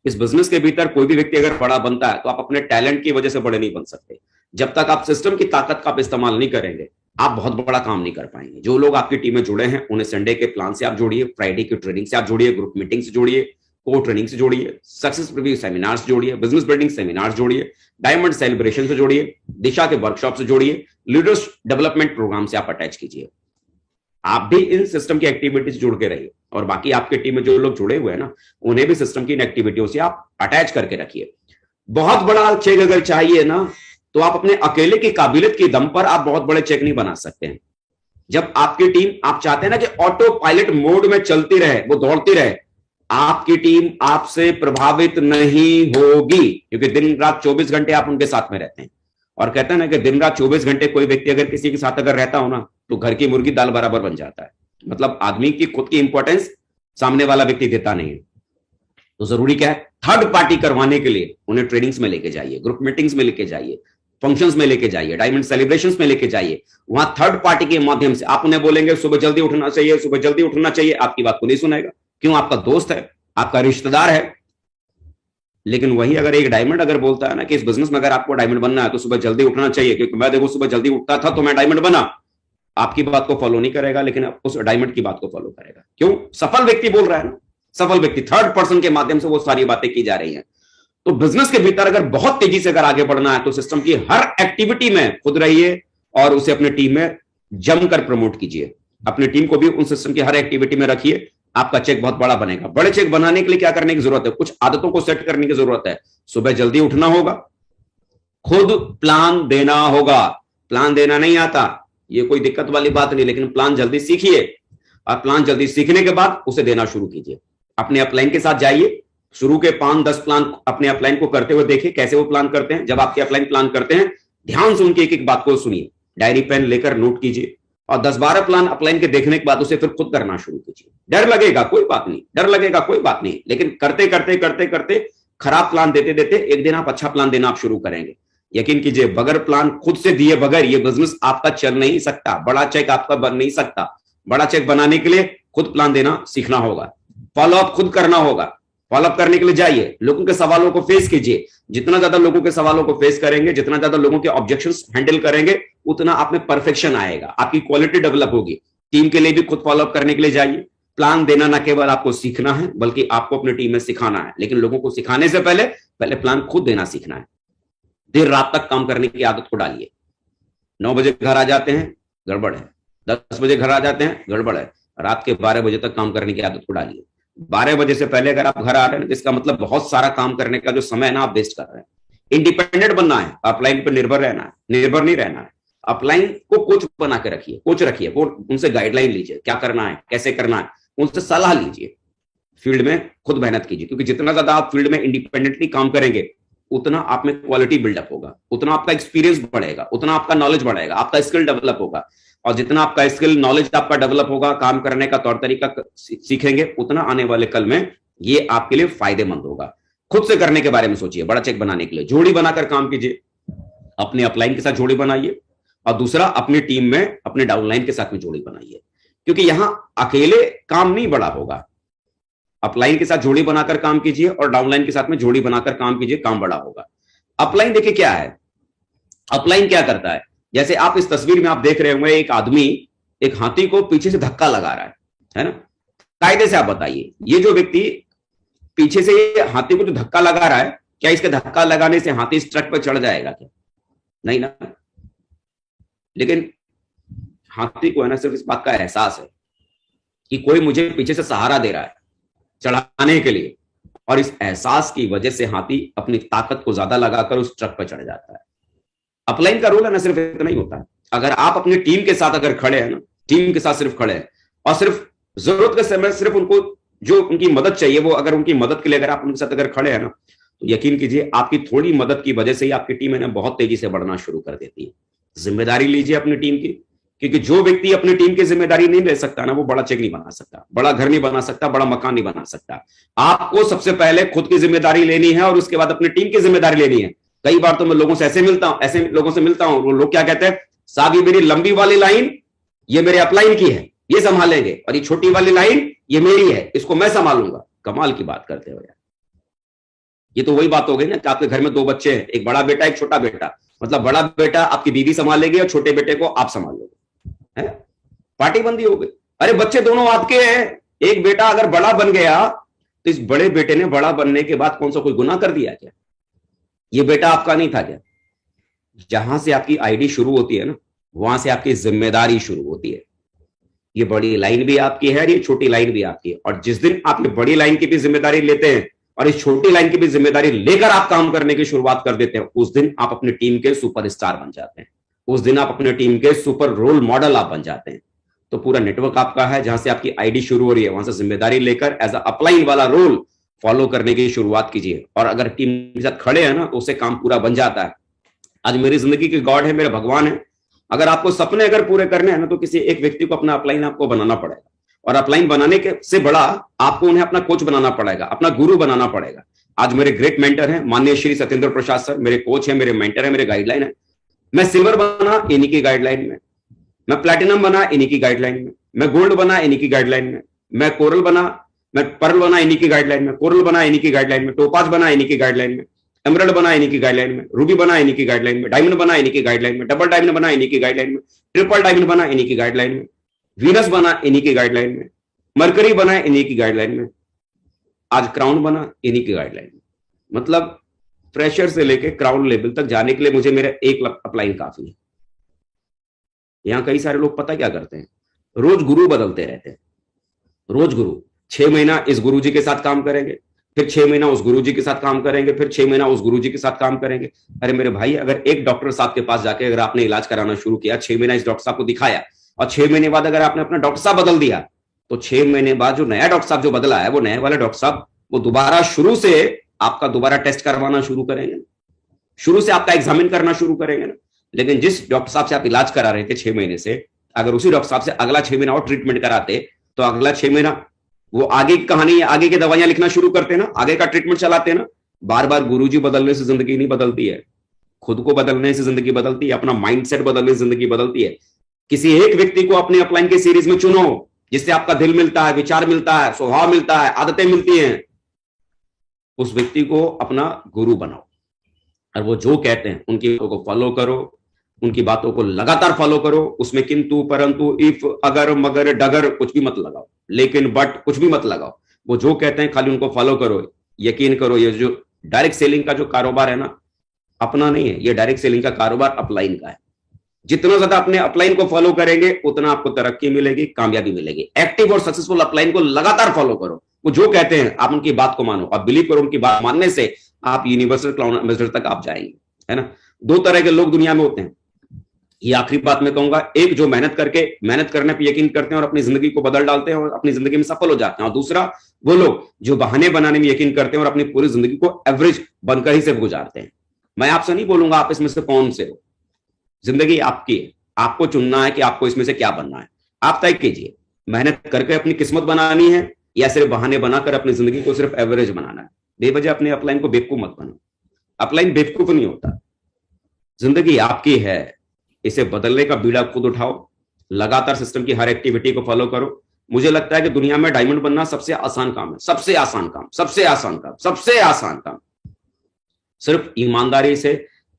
इस बिजनेस के भीतर कोई भी व्यक्ति अगर बड़ा बनता है, तो आप अपने टैलेंट की वजह से बड़े नहीं बन सकते, जब तक आप सिस्टम की ताकत का आप इस्तेमाल नहीं करेंगे, आप बहुत बड़ा काम नहीं कर पाएंगे। जो लोग आपकी टीम में जुड़े हैं उन्हें संडे के प्लान से आप जोड़िए, फ्राइडे की ट्रेनिंग से आप जोड़िए, ग्रुप मीटिंग से जोड़िए, को ट्रेनिंग से जोड़िए, सक्सेस प्रीव्यू सेमिनार से जोड़िए, बिजनेस बिल्डिंग सेमिनार जोड़िए, डायमंड सेलिब्रेशन से जोड़िए, दिशा के वर्कशॉप से जोड़िए, लीडर्स डेवलपमेंट प्रोग्राम से आप अटैच कीजिए। आप भी इन सिस्टम की एक्टिविटी से जुड़ के रहिए, और बाकी आपके टीम में जो लोग जुड़े हुए हैं ना, उन्हें भी सिस्टम की इन एक्टिविटियों से आप अटैच करके रखिए। बहुत बड़ा चेक अगर चाहिए ना, तो आप अपने अकेले की काबिलियत के दम पर आप बहुत बड़े चेक नहीं बना सकते हैं। जब आपकी टीम, आप चाहते हैं ना कि ऑटो पायलट मोड में चलती रहे, वो दौड़ती रहे, आपकी टीम आपसे प्रभावित नहीं होगी, क्योंकि दिन रात 24 घंटे आप उनके साथ में रहते हैं। और कहते हैं ना कि दिन रात 24 घंटे कोई व्यक्ति अगर किसी के साथ अगर रहता हो ना, तो घर की मुर्गी दाल बराबर बन जाता है। मतलब आदमी की खुद की इंपॉर्टेंस सामने वाला व्यक्ति देता नहीं है। तो जरूरी क्या है, थर्ड पार्टी करवाने के लिए उन्हें ट्रेनिंग्स में लेके जाइए, ग्रुप मीटिंग्स में लेके जाइए, फंक्शंस में लेके जाइए, डायमंड सेलिब्रेशंस में लेके जाइए। वहां थर्ड पार्टी के माध्यम से आप उन्हें बोलेंगे सुबह जल्दी उठना चाहिए, सुबह जल्दी उठना चाहिए, आपकी बात को नहीं सुनेगा। क्यों? आपका दोस्त है, आपका रिश्तेदार है। लेकिन वही अगर एक डायमंड अगर बोलता है ना कि इस बिजनेस में अगर आपको डायमंड बनना है तो सुबह जल्दी उठना चाहिए, क्योंकि मैं देखो सुबह जल्दी उठता था तो मैं डायमंड बना, आपकी बात को फॉलो नहीं करेगा, लेकिन उस डायमंड की बात को फॉलो करेगा। क्यों? सफल व्यक्ति बोल रहा है ना, सफल व्यक्ति, थर्ड पर्सन के माध्यम से वो सारी बातें की जा रही हैं। तो बिजनेस के भीतर अगर बहुत तेजी से अगर आगे बढ़ना है तो सिस्टम की हर एक्टिविटी में खुद रहिए और उसे अपनी टीम में जमकर प्रमोट कीजिए। अपनी टीम को भी उन सिस्टम की हर एक्टिविटी में रखिए, आपका चेक बहुत बड़ा बनेगा। बड़े चेक बनाने के लिए क्या करने की जरूरत है? कुछ आदतों को सेट करने की जरूरत है। सुबह जल्दी उठना होगा, खुद प्लान देना होगा। प्लान देना नहीं आता, ये कोई दिक्कत वाली बात नहीं, लेकिन प्लान जल्दी सीखिए, और प्लान जल्दी सीखने के बाद उसे देना शुरू कीजिए। अपने अपलाइन के साथ जाइए, शुरू के 5-10 प्लान अपने अपलाइन को करते हुए देखिए कैसे वो प्लान करते हैं। जब आपके अपलाइन प्लान करते हैं, ध्यान से उनकी एक एक बात को सुनिए, डायरी पेन लेकर नोट कीजिए, और 10-12 प्लान अपलाइन के देखने के बाद उसे फिर खुद करना शुरू कीजिए। डर लगेगा कोई बात नहीं, डर लगेगा कोई बात नहीं, लेकिन करते करते करते करते खराब प्लान देते देते एक दिन आप अच्छा प्लान देना आप शुरू करेंगे। यकीन कीजिए, बगैर प्लान खुद से दिए बगैर ये बिजनेस आपका चल नहीं सकता, बड़ा चेक आपका बन नहीं सकता। बड़ा चेक बनाने के लिए खुद प्लान देना सीखना होगा, फॉलोअप खुद करना होगा। फॉलोअप करने के लिए जाइए, लोगों के सवालों को फेस कीजिए। जितना ज्यादा लोगों के सवालों को फेस करेंगे, जितना ज्यादा लोगों के ऑब्जेक्शंस हैंडल करेंगे, उतना आप में परफेक्शन आएगा, आपकी क्वालिटी डेवलप होगी। टीम के लिए भी खुद फॉलोअप करने के लिए जाइए। प्लान देना ना केवल आपको सीखना है, बल्कि आपको अपनी टीम में सिखाना है। लेकिन लोगों को सिखाने से पहले पहले प्लान खुद देना सीखना है। देर रात तक काम करने की आदत को डालिए। 9 बजे घर आ जाते हैं, गड़बड़ है। 10 बजे घर आ जाते हैं, गड़बड़ है। रात के 12 बजे तक काम करने की आदत को डालिए। 12 बजे से पहले अगर आप घर आ रहे हैं, इसका मतलब बहुत सारा काम करने का जो समय है ना, आप वेस्ट कर रहे हैं। इंडिपेंडेंट बनना है, अपलाइन पर निर्भर रहना है, निर्भर नहीं रहना है। अपलाइन को कोच बना के रखिए, कोच रखिए, वो उनसे गाइडलाइन लीजिए, क्या करना है, कैसे करना है, उनसे सलाह लीजिए। फील्ड में खुद मेहनत कीजिए, क्योंकि जितना ज्यादा आप फील्ड में इंडिपेंडेंटली काम करेंगे, उतना आप में क्वालिटी बिल्डअप होगा, उतना आपका एक्सपीरियंस बढ़ेगा, उतना आपका नॉलेज बढ़ेगा, आपका स्किल डेवलप होगा। और जितना आपका स्किल नॉलेज आपका डेवलप होगा, काम करने का तौर तरीका सीखेंगे, उतना आने वाले कल में ये आपके लिए फायदेमंद होगा। खुद से करने के बारे में सोचिए। बड़ा चेक बनाने के लिए जोड़ी बनाकर काम कीजिए, अपने अपलाइन के साथ जोड़ी बनाइए, और दूसरा अपनी टीम में अपने डाउनलाइन के साथ में जोड़ी बनाइए, क्योंकि यहां अकेले काम नहीं बड़ा होगा। अपलाइन के साथ जोड़ी बनाकर काम कीजिए और डाउनलाइन के साथ में जोड़ी बनाकर काम कीजिए, काम बड़ा होगा। अपलाइन देखिए क्या है, अपलाइन क्या करता है, जैसे आप इस तस्वीर में आप देख रहे होंगे, एक आदमी एक हाथी को पीछे से धक्का लगा रहा है ना। कायदे से आप बताइए, ये जो व्यक्ति पीछे से ये हाथी को जो धक्का लगा रहा है, क्या इसके धक्का लगाने से हाथी इस ट्रक पर चढ़ जाएगा क्या? नहीं ना। लेकिन हाथी को है ना सिर्फ इस बात का एहसास है कि कोई मुझे पीछे से सहारा दे रहा है चढ़ाने के लिए, और इस एहसास की वजह से हाथी अपनी ताकत को ज्यादा लगाकर उस ट्रक पर चढ़ जाता है। अपलाइन का रोल है ना सिर्फ इतना ही होता है। अगर आप अपनी टीम के साथ अगर खड़े हैं ना, टीम के साथ सिर्फ खड़े हैं और सिर्फ जरूरत के समय सिर्फ उनको जो उनकी मदद चाहिए, वो अगर उनकी मदद के लिए अगर आप उनके साथ अगर खड़े हैं ना, तो यकीन कीजिए आपकी थोड़ी मदद की वजह से ही आपकी टीम है ना बहुत तेजी से बढ़ना शुरू कर देती है। जिम्मेदारी लीजिए अपनी टीम की, क्योंकि जो व्यक्ति अपनी टीम की जिम्मेदारी नहीं ले सकता ना, वो बड़ा चेक नहीं बना सकता, बड़ा घर नहीं बना सकता, बड़ा मकान नहीं बना सकता। आपको सबसे पहले खुद की जिम्मेदारी लेनी है और उसके बाद अपनी टीम की जिम्मेदारी लेनी है। कई बार तो मैं लोगों से ऐसे लोगों से मिलता हूं, वो लोग क्या कहते हैं, साहब ये मेरी लंबी वाली लाइन ये मेरे अपलाइन की है, ये संभालेंगे, और ये छोटी वाली लाइन ये मेरी है, इसको मैं संभालूंगा। कमाल की बात करते हो यार। ये तो वही बात हो गई ना कि आपके घर में 2 बच्चे हैं, एक बड़ा बेटा एक छोटा बेटा। मतलब बड़ा बेटा आपकी बीवी संभालेगी और छोटे बेटे को आप संभालोगे, है? पार्टी बंदी हो गई। अरे बच्चे दोनों आपके हैं, एक बेटा अगर बड़ा बन गया तो इस बड़े बेटे ने बड़ा बनने के बाद कौन सा कोई गुनाह कर दिया क्या? ये बेटा आपका नहीं था क्या? जहां से आपकी आईडी शुरू होती है ना, वहां से आपकी जिम्मेदारी शुरू होती है। ये बड़ी लाइन भी आपकी है और ये छोटी लाइन भी आपकी है, और जिस दिन आप ये बड़ी लाइन की भी जिम्मेदारी लेते हैं और इस छोटी लाइन की भी जिम्मेदारी लेकर आप काम करने की शुरुआत कर देते हैं, उस दिन आप अपनी टीम के सुपरस्टार बन जाते हैं, उस दिन आप अपनी टीम के सुपर रोल मॉडल आप बन जाते हैं। तो पूरा नेटवर्क आपका है, जहां से आपकी आईडी शुरू हो रही है वहां से जिम्मेदारी लेकर एज अ अपलाइन वाला रोल फॉलो करने की शुरुआत कीजिए, और अगर टीम के साथ खड़े हैं ना तो उससे काम पूरा बन जाता है। आज मेरी जिंदगी के गॉड है, मेरे भगवान है। अगर आपको सपने अगर पूरे करने हैं ना तो किसी एक व्यक्ति को अपना अपलाइन आपको बनाना पड़ेगा, और अपलाइन बनाने के से बड़ा आपको उन्हें अपना कोच बनाना पड़ेगा, अपना गुरु बनाना पड़ेगा। आज मेरे ग्रेट मेंटर हैं माननीय श्री सत्येंद्र प्रसाद सर, मेरे कोच हैं, मेरे मेंटर हैं, मेरे गाइडलाइन है। मैं सिल्वर बना इन्हीं की गाइडलाइन में, मैं प्लैटिनम बना इन्हीं की गाइडलाइन में, मैं गोल्ड बना इन्हीं की गाइडलाइन में, मैं कोरल बना, मैं पर्ल बना इन्हीं की गाइडलाइन में, कोरल बना इन्हीं की गाइडलाइन में, टोपाज बना इन्हीं की गाइडलाइन में, एमरल्ड बना इन्हीं की गाइडलाइन में, रूबी बना इन्हीं की गाइडलाइन में, डायमंड बना इन्हीं की गाइडलाइन में, डबल डायमंड बना इन्हीं की गाइडलाइन में, ट्रिपल डायमंड बना इन्हीं की गाइडलाइन में, वीनस बना इन्हीं की गाइडलाइन में, मरकरी बना इन्हीं की गाइडलाइन में, आज क्राउन बना इन्हीं की गाइडलाइन में। मतलब फ्रेशर से लेके क्राउन लेवल तक जाने के लिए मुझे मेरा एक अपलाइन काफी है। यहां कई सारे लोग पता क्या करते हैं, रोज गुरु बदलते रहते हैं, रोज गुरु। 6 महीना इस गुरुजी के साथ काम करेंगे, फिर 6 महीना उस गुरुजी के साथ काम करेंगे, फिर 6 महीना उस गुरुजी के साथ काम करेंगे। अरे मेरे भाई, अगर एक डॉक्टर साहब के पास जाके अगर आपने इलाज कराना शुरू किया, 6 महीना इस डॉक्टर साहब को दिखाया, और 6 महीने बाद अगर आपने अपना डॉक्टर साहब बदल दिया, तो 6 महीने बाद जो नया डॉक्टर साहब जो बदला है, वो नए वाले डॉक्टर साहब वो दोबारा शुरू से आपका दोबारा टेस्ट करवाना शुरू करेंगे, शुरू से आपका एग्जामिन करना शुरू करेंगे ना। लेकिन जिस डॉक्टर साहब से आप इलाज करा रहे थे 6 महीने से, अगर उसी डॉक्टर साहब से अगला 6 महीना और ट्रीटमेंट कराते, तो अगला 6 महीना वो आगे की कहानी, आगे की दवाइयां लिखना शुरू करते ना, आगे का ट्रीटमेंट चलाते ना। बार बार गुरुजी बदलने से जिंदगी नहीं बदलती है, खुद को बदलने से जिंदगी बदलती है, अपना माइंडसेट बदलने से जिंदगी बदलती है। किसी एक व्यक्ति को अपने अपलाइन के सीरीज में चुनो, जिससे आपका दिल मिलता है, विचार मिलता है, स्वभाव मिलता है, आदतें मिलती हैं। उस व्यक्ति को अपना गुरु बनाओ, और वो जो कहते हैं उनकी बातों को फॉलो करो, उनकी बातों को लगातार फॉलो करो। उसमें किंतु, परंतु, इफ, अगर, मगर, डगर कुछ भी मत लगाओ, लेकिन, बट कुछ भी मत लगाओ। वो जो कहते हैं खाली उनको फॉलो करो। यकीन करो, ये जो डायरेक्ट सेलिंग का जो कारोबार है ना, अपना नहीं है, ये डायरेक्ट सेलिंग का कारोबार अपलाइन का है। जितना ज्यादा अपने अपलाइन को फॉलो करेंगे उतना आपको तरक्की मिलेगी, कामयाबी मिलेगी। एक्टिव और सक्सेसफुल अपलाइन को लगातार फॉलो करो। वो जो कहते हैं आप उनकी बात को मानो, आप बिलीव करो। उनकी बात मानने से आप यूनिवर्सल क्लाउड एम्बेसडर तक आप जाएंगे, है ना। 2 तरह के लोग दुनिया में होते हैं, ये आखिरी बात मैं कहूंगा। एक जो मेहनत करने पर यकीन करते हैं और अपनी जिंदगी को बदल डालते हैं और अपनी जिंदगी में सफल हो जाते हैं, और दूसरा वो लोग जो बहाने बनाने में यकीन करते हैं और अपनी पूरी जिंदगी को एवरेज बनकर ही सिर्फ गुजारते हैं। मैं आपसे नहीं बोलूंगा आप इसमें से कौन से हो, जिंदगी आपकी है, आपको चुनना है कि आपको इसमें से क्या बनना है। आप तय कीजिए, मेहनत करके अपनी किस्मत बनानी है या सिर्फ बहाने बनाकर अपनी जिंदगी को सिर्फ एवरेज बनाना है। बेवजह अपने अपलाइन को बेवकूफ मत बनो, अपलाइन बेवकूफ नहीं होता। जिंदगी आपकी है, इसे बदलने का बीड़ा खुद उठाओ, लगातार सिस्टम की हर एक्टिविटी को फॉलो करो। मुझे लगता है कि दुनिया में डायमंड बनना सबसे आसान काम है, सबसे आसान काम, सबसे आसान काम, सबसे आसान काम। सिर्फ ईमानदारी से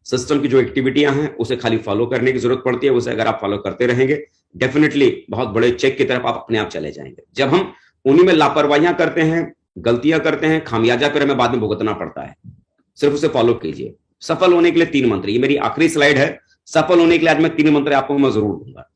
सिस्टम की जो एक्टिविटियां हैं उसे खाली फॉलो करने की जरूरत पड़ती है। उसे अगर आप फॉलो करते रहेंगे, डेफिनेटली बहुत बड़े चेक की तरफ आप अपने आप चले जाएंगे। जब हम उन्हीं में लापरवाहियां करते हैं, गलतियां करते हैं, खामियाजा फिर हमें बाद में भुगतना पड़ता है। सिर्फ उसे फॉलो कीजिए। सफल होने के लिए 3 मंत्र, ये मेरी आखिरी स्लाइड है। सफल होने के लिए आज मैं 3 मंत्र आपको मैं जरूर दूंगा।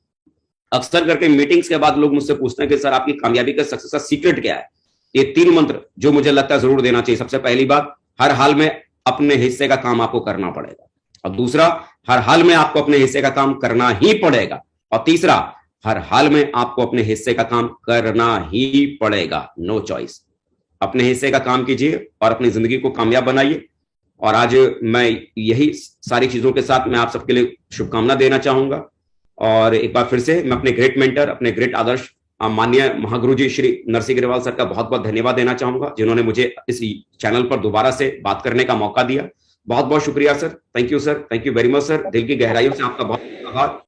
अक्सर करके मीटिंग्स के बाद लोग मुझसे पूछते हैं कि सर आपकी कामयाबी का सक्सेस का सीक्रेट क्या है। ये 3 मंत्र जो मुझे लगता है जरूर देना चाहिए। सबसे पहली बात, हर हाल में अपने हिस्से का काम आपको करना पड़ेगा, और दूसरा, हर हाल में आपको अपने हिस्से का काम करना ही पड़ेगा, और तीसरा, हर हाल में आपको अपने हिस्से का काम करना ही पड़ेगा, नो चॉइस। अपने हिस्से का काम कीजिए और अपनी जिंदगी को कामयाब बनाइए। और आज मैं यही सारी चीजों के साथ मैं आप सबके लिए शुभकामना देना चाहूंगा। और एक बार फिर से मैं अपने ग्रेट मेंटर, अपने ग्रेट आदर्श माननीय महागुरु जी श्री नरसिंह ग्रेवाल सर का बहुत बहुत धन्यवाद देना चाहूंगा, जिन्होंने मुझे इस चैनल पर दोबारा से बात करने का मौका दिया। बहुत बहुत शुक्रिया sir, thank you sir, thank you very much sir. दिल की गहराइयों से आपका बहुत आभार।